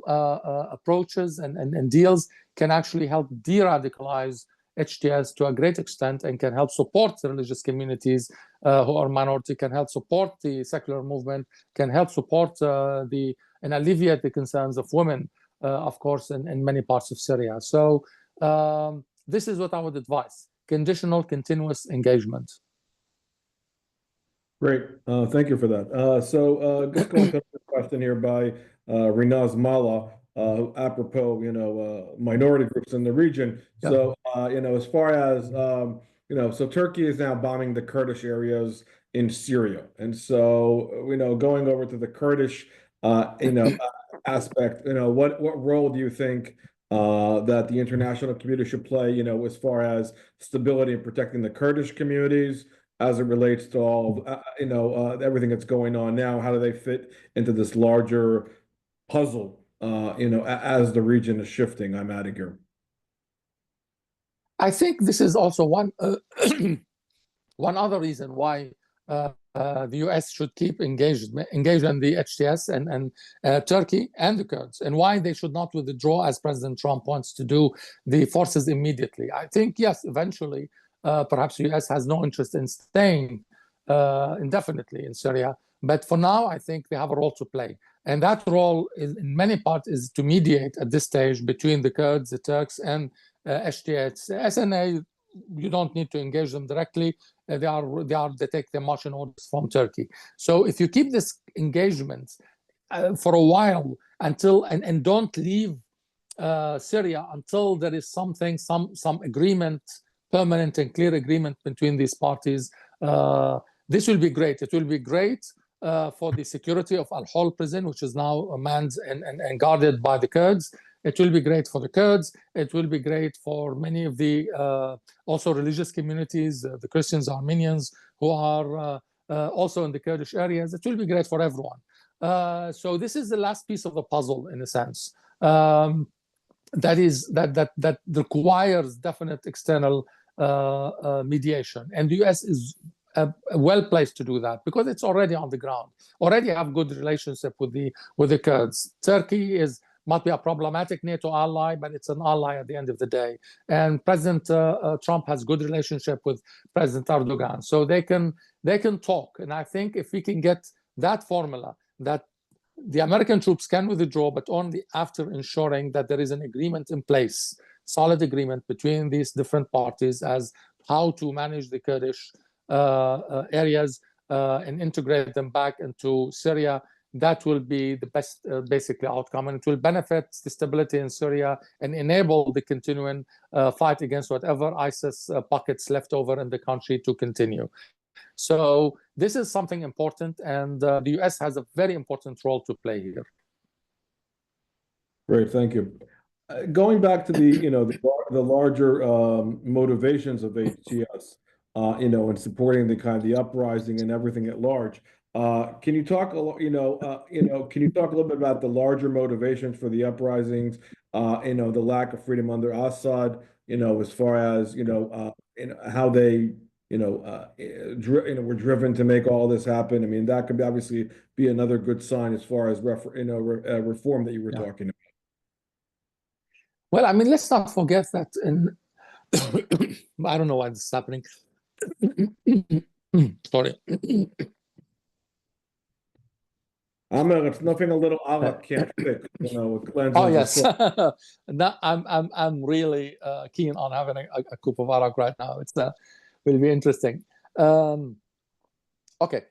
approaches and deals can actually help de-radicalize HTS to a great extent and can help support the religious communities who are minority, can help support the secular movement, can help support and alleviate the concerns of women, of course, in many parts of Syria. So this is what I would advise: conditional, continuous engagement. Great. Thank you for that. Just going to the question here by Rinaz Mala, apropos, minority groups in the region. Yeah. So, as far as, so Turkey is now bombing the Kurdish areas in Syria. And so, going over to the Kurdish, aspect, what role do you think that the international community should play, as far as stability and protecting the Kurdish communities, as it relates to all, everything that's going on now? How do they fit into this larger puzzle, as the region is shifting? I'm adding here. I think this is also one other reason why the US should keep engaged in the HTS and Turkey and the Kurds, and why they should not withdraw, as President Trump wants to do, the forces immediately. I think, yes, eventually, perhaps the US has no interest in staying indefinitely in Syria. But for now, I think they have a role to play. And that role, in many parts, is to mediate at this stage between the Kurds, the Turks, and HTS. SNA, you don't need to engage them directly. They take their marching orders from Turkey. So if you keep this engagement for a while until, and don't leave Syria until there is some agreement, permanent and clear agreement between these parties, this will be great. It will be great for the security of Al-Hurra prison, which is now manned and guarded by the Kurds. It will be great for the Kurds. It will be great for many of the also religious communities, the Christians, Armenians, who are also in the Kurdish areas. It will be great for everyone. So this is the last piece of the puzzle, in a sense, that requires definite external mediation. And the US is well placed to do that because it's already on the ground, already have good relationship with the Kurds. Turkey might be a problematic NATO ally, but it's an ally at the end of the day. And President Trump has good relationship with President Erdogan, so they can talk. And I think if we can get that formula, that the American troops can withdraw, but only after ensuring that there is an agreement in place, solid agreement between these different parties as how to manage the Kurdish areas and integrate them back into Syria, that will be the best basically outcome, and it will benefit the stability in Syria and enable the continuing fight against whatever ISIS pockets left over in the country to continue. So this is something important, and the US has a very important role to play here. Great, thank you. Going back to the larger motivations of HTS, and supporting the uprising and everything at large. Can you talk can you talk a little bit about the larger motivations for the uprisings? The lack of freedom under Assad. As far as how they were driven to make all this happen. I mean, that could obviously be another good sign as far as reform that you were talking about. Well, I mean, let's not forget that I don't know why this is happening. Sorry. Ammar, it's nothing a little Arak can't fix. Oh yes, no, I'm really keen on having a cup of Arak right now. It's will be interesting. Okay.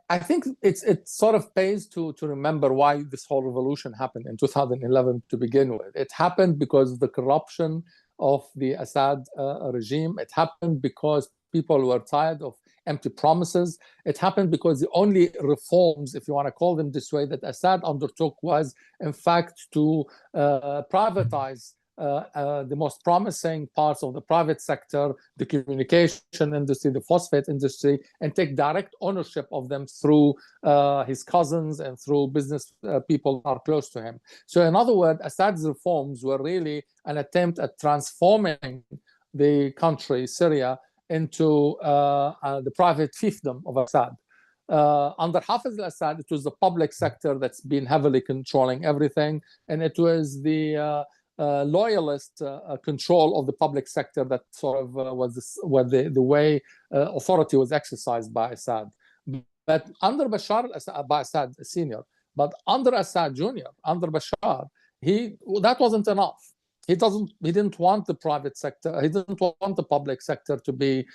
I think it sort of pays to remember why this whole revolution happened in 2011 to begin with. It happened because of the corruption of the Assad regime. It happened because people were tired of empty promises. It happened because the only reforms, if you want to call them this way, that Assad undertook was, in fact, to privatize the most promising parts of the private sector, the communication industry, the phosphate industry, and take direct ownership of them through his cousins and through business people who are close to him. So in other words, Assad's reforms were really an attempt at transforming the country, Syria, into the private fiefdom of Assad. Under Hafez al-Assad, it was the public sector that's been heavily controlling everything, and it was the loyalist control of the public sector that sort of was the way authority was exercised by Assad. But under Bashar by Assad Senior, but under Assad Junior, under Bashar, that wasn't enough. He didn't want the private sector. He didn't want the public sector to be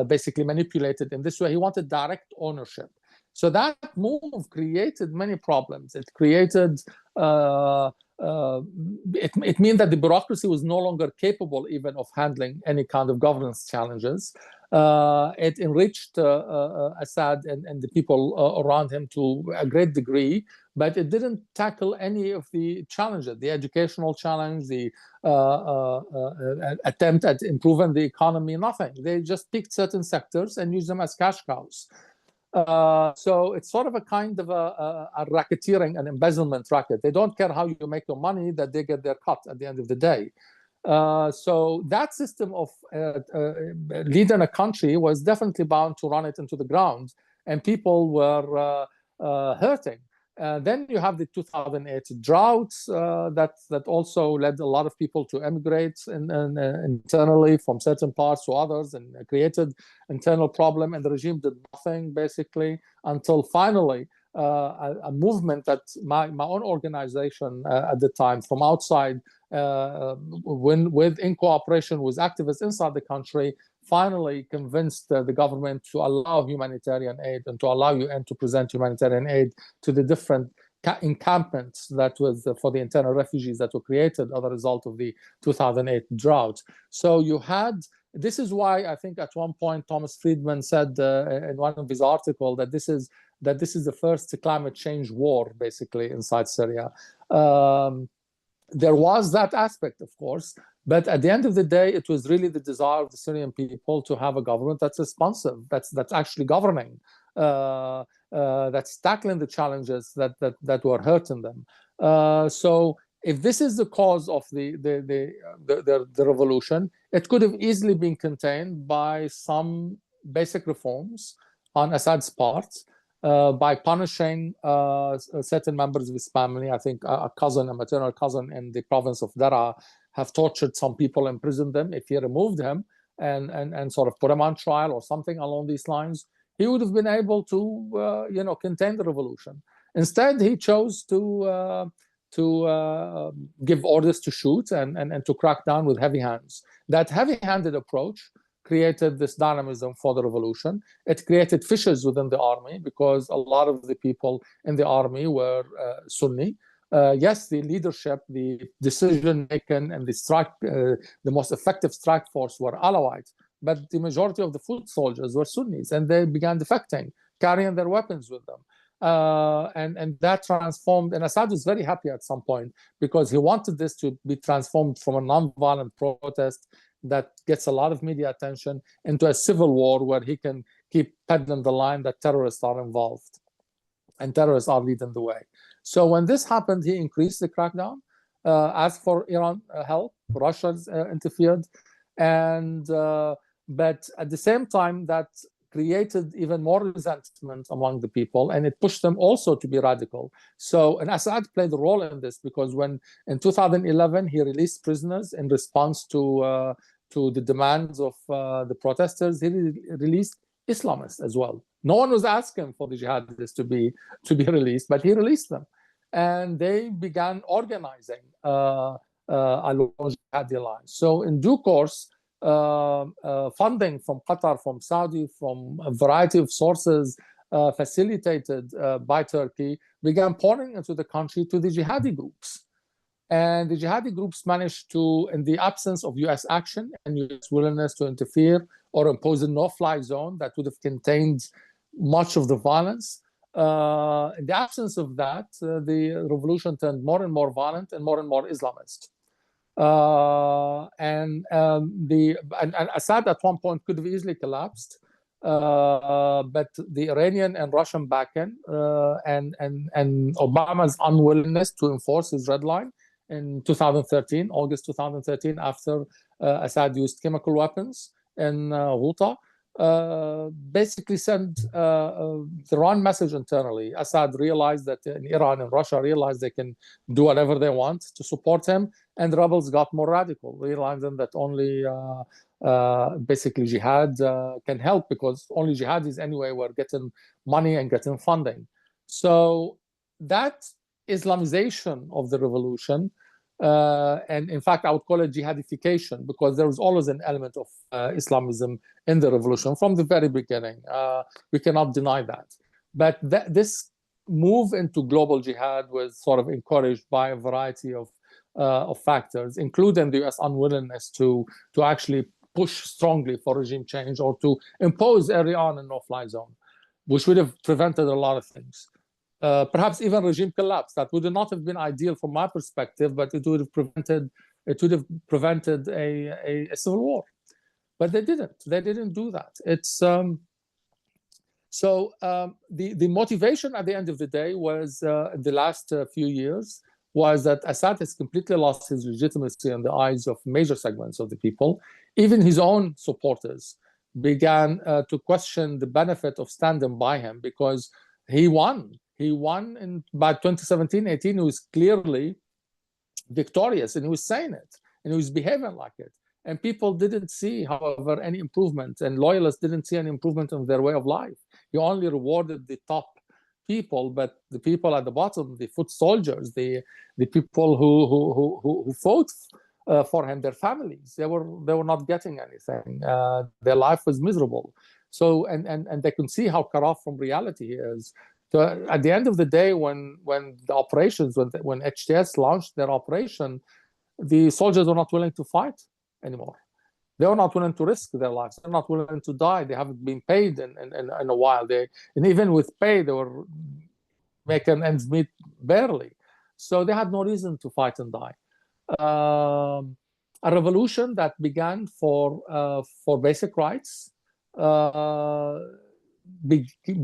basically manipulated in this way. He wanted direct ownership. So that move created many problems. It created it meant that the bureaucracy was no longer capable even of handling any kind of governance challenges. It enriched Assad and the people around him to a great degree, but it didn't tackle any of the challenges, the educational challenge, the attempt at improving the economy, nothing. They just picked certain sectors and used them as cash cows. So it's sort of a kind of a racketeering and embezzlement racket. They don't care how you make your money, that they get their cut at the end of the day. So that system of leading a country was definitely bound to run it into the ground, and people were hurting. Then you have the 2008 droughts that also led a lot of people to emigrate internally from certain parts to others, and created internal problem. And the regime did nothing basically until finally a movement that my own organization at the time from outside, in cooperation with activists inside the country, finally convinced the government to allow humanitarian aid and to allow UN to present humanitarian aid to the different encampments that was for the internal refugees that were created as a result of the 2008 drought. So you had, this is why I think at one point Thomas Friedman said in one of his articles that this is the first climate change war basically inside Syria. There was that aspect, of course, but at the end of the day, it was really the desire of the Syrian people to have a government that's responsive, that's actually governing, that's tackling the challenges that were hurting them. So if this is the cause of the revolution, it could have easily been contained by some basic reforms on Assad's part. By punishing certain members of his family. I think a maternal cousin in the province of Daraa have tortured some people, imprisoned them. If he removed him and sort of put him on trial or something along these lines, he would have been able to contain the revolution. Instead, he chose to give orders to shoot and to crack down with heavy hands. That heavy-handed approach created this dynamism for the revolution. It created fissures within the army because a lot of the people in the army were Sunni. Yes, the leadership, the decision-making, and the most effective strike force were Alawite, but the majority of the foot soldiers were Sunnis, and they began defecting, carrying their weapons with them. And that transformed, and Assad was very happy at some point because he wanted this to be transformed from a non-violent protest that gets a lot of media attention into a civil war where he can keep peddling the line that terrorists are involved and terrorists are leading the way. So when this happened, he increased the crackdown, asked for Iran help, Russia interfered, and but at the same time that created even more resentment among the people, and it pushed them also to be radical. So, and Assad played a role in this because when in 2011 he released prisoners in response to the demands of the protesters, he released Islamists as well. No one was asking for the jihadists to be released, but he released them, and they began organizing along jihadi lines. So, in due course, funding from Qatar, from Saudi, from a variety of sources facilitated by Turkey, began pouring into the country to the jihadi groups. And the jihadi groups managed to, in the absence of US action and US willingness to interfere or impose a no-fly zone that would have contained much of the violence, in the absence of that, the revolution turned more and more violent and more Islamist. And Assad at one point could have easily collapsed, but the Iranian and Russian backing and Obama's unwillingness to enforce his red line in 2013, August 2013, after Assad used chemical weapons in Ghouta, basically sent the wrong message internally. Assad realized that Iran and Russia realized they can do whatever they want to support him, and the rebels got more radical, realizing that only basically jihad can help, because only jihadis anyway were getting money and getting funding. So that Islamization of the revolution, and in fact I would call it jihadification, because there was always an element of Islamism in the revolution from the very beginning. We cannot deny that. But this move into global jihad was sort of encouraged by a variety of factors, including the US unwillingness to actually push strongly for regime change or to impose early on a no-fly zone, which would have prevented a lot of things. Perhaps even regime collapse. That would not have been ideal from my perspective, but it would have prevented a civil war. But they didn't. They didn't do that. It's the motivation at the end of the day was in the last few years was that Assad has completely lost his legitimacy in the eyes of major segments of the people. Even his own supporters began to question the benefit of standing by him, because he won. He won by 2017-18. He was clearly victorious, and he was saying it, and he was behaving like it. And people didn't see, however, any improvement, and loyalists didn't see any improvement in their way of life. He only rewarded the top people, but the people at the bottom, the foot soldiers, the people who fought for him, their families, they were not getting anything. Their life was miserable. So and they can see how cut off from reality he is. So at the end of the day, when the operations, when HTS launched their operation, the soldiers were not willing to fight anymore. They were not willing to risk their lives. They're not willing to die. They haven't been paid in a while. And even with pay, they were making ends meet barely. So they had no reason to fight and die. A revolution that began for basic rights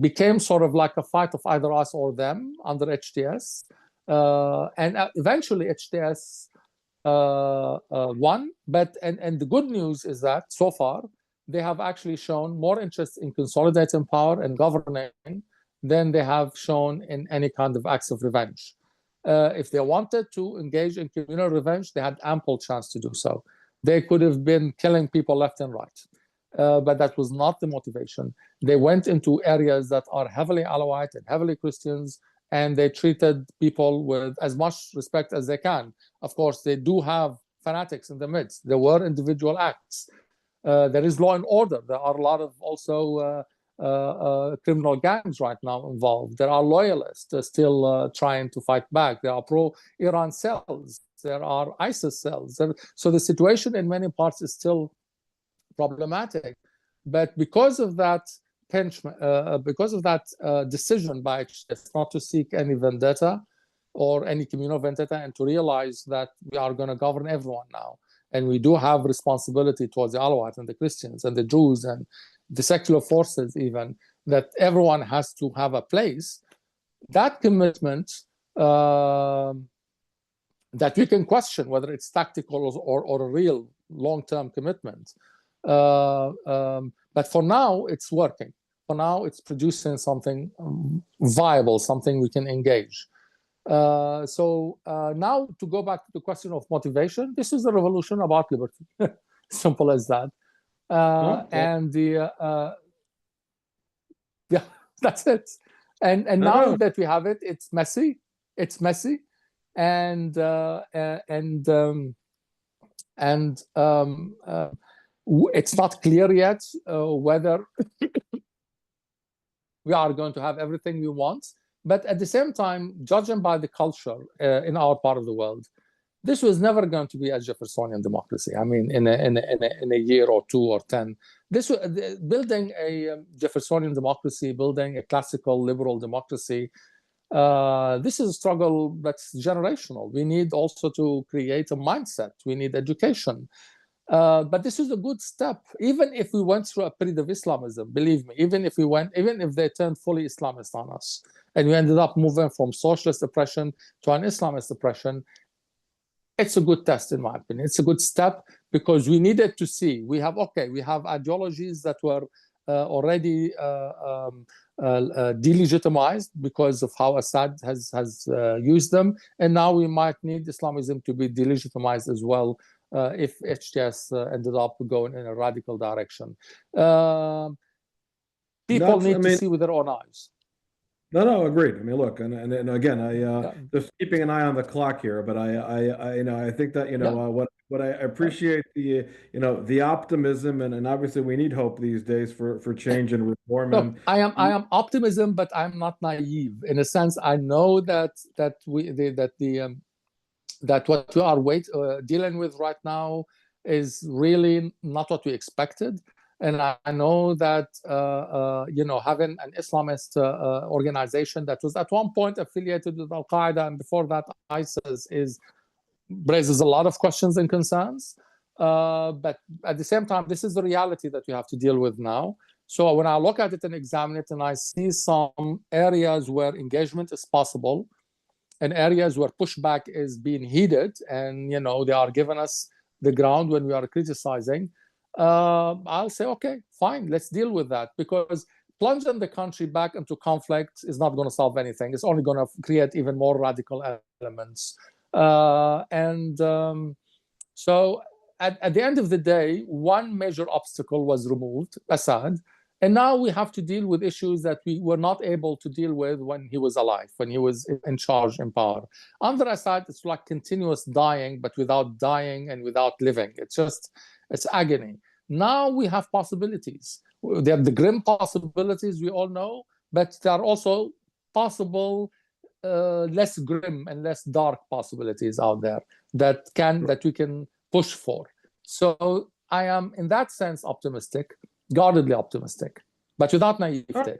became sort of like a fight of either us or them under HTS. And eventually HTS won, but and the good news is that so far they have actually shown more interest in consolidating power and governing than they have shown in any kind of acts of revenge. If they wanted to engage in communal revenge, they had ample chance to do so. They could have been killing people left and right, but that was not the motivation. They went into areas that are heavily Alawite and heavily Christians, and they treated people with as much respect as they can. Of course, they do have fanatics in the midst. There were individual acts. There is law and order. There are a lot of also criminal gangs right now involved. There are loyalists still trying to fight back. There are pro-Iran cells. There are ISIS cells. So the situation in many parts is still problematic. But because of that decision by HTS not to seek any vendetta or any communal vendetta, and to realize that we are going to govern everyone now, and we do have responsibility towards the Alawites and the Christians and the Jews and the secular forces, even, that everyone has to have a place, that commitment that we can question whether it's tactical or a real long-term commitment. But for now, it's working. For now, it's producing something viable, something we can engage. So now to go back to the question of motivation, this is a revolution about liberty. Simple as that. And yeah, that's it. And now that we have it, it's messy. It's messy, and It's not clear yet whether we are going to have everything we want. But at the same time, judging by the culture in our part of the world, this was never going to be a Jeffersonian democracy. I mean, in a year or 2 or 10, this building a Jeffersonian democracy, building a classical liberal democracy. This is a struggle that's generational. We need also to create a mindset. We need education. But this is a good step. Even if we went through a period of Islamism, believe me, even if they turned fully Islamist on us, and we ended up moving from socialist oppression to an Islamist oppression, it's a good test, in my opinion. It's a good step because we needed to see. We have ideologies that were already delegitimized because of how Assad has used them. And now we might need Islamism to be delegitimized as well if HTS ended up going in a radical direction. People need to see with their own eyes. No, agreed. I mean, look, and again, just keeping an eye on the clock here, but I think that, what I appreciate the optimism, and obviously we need hope these days for change and reform. Look, I am optimism, but I'm not naive. In a sense, I know that what we are dealing with right now is really not what we expected. And I know that, having an Islamist organization that was at one point affiliated with Al-Qaeda and before that ISIS raises a lot of questions and concerns. But at the same time, this is the reality that we have to deal with now. So when I look at it and examine it, and I see some areas where engagement is possible and areas where pushback is being heeded, and, they are giving us the ground when we are criticizing, I'll say, okay, fine, let's deal with that, because plunging the country back into conflict is not going to solve anything. It's only going to create even more radical elements. So at the end of the day, one major obstacle was removed, Assad, and now we have to deal with issues that we were not able to deal with when he was alive, when he was in charge, in power. Under Assad, it's like continuous dying, but without dying and without living. It's agony. Now we have possibilities. They have the grim possibilities we all know, but there are also possible less grim and less dark possibilities out there that we can push for. So I am, in that sense, optimistic, guardedly optimistic, but without naivete.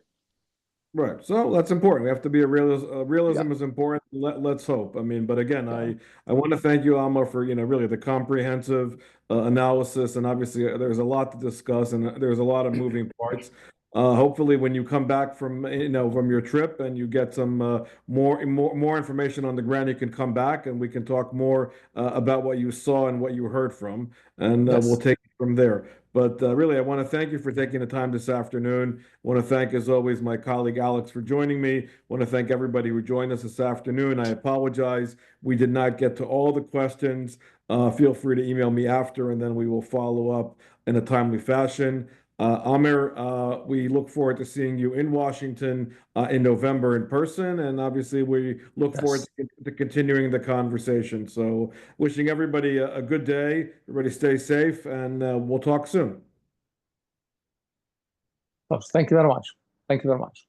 Right. So that's important. We have to be realism is important. Let's hope. I mean, but again, I want to thank you, Ammar, for, really the comprehensive analysis. And obviously there's a lot to discuss and there's a lot of moving parts. Hopefully when you come back from your trip and you get some more information on the ground, you can come back and we can talk more about what you saw and what you heard from, and we'll take it from there. But really, I want to thank you for taking the time this afternoon. I want to thank, as always, my colleague Alex for joining me. I want to thank everybody who joined us this afternoon. I apologize we did not get to all the questions. Feel free to email me after, and then we will follow up in a timely fashion. Ammar, we look forward to seeing you in Washington in November in person, and obviously we look forward to continuing the conversation. So wishing everybody a good day. Everybody stay safe, and we'll talk soon. Thank you very much. Thank you very much.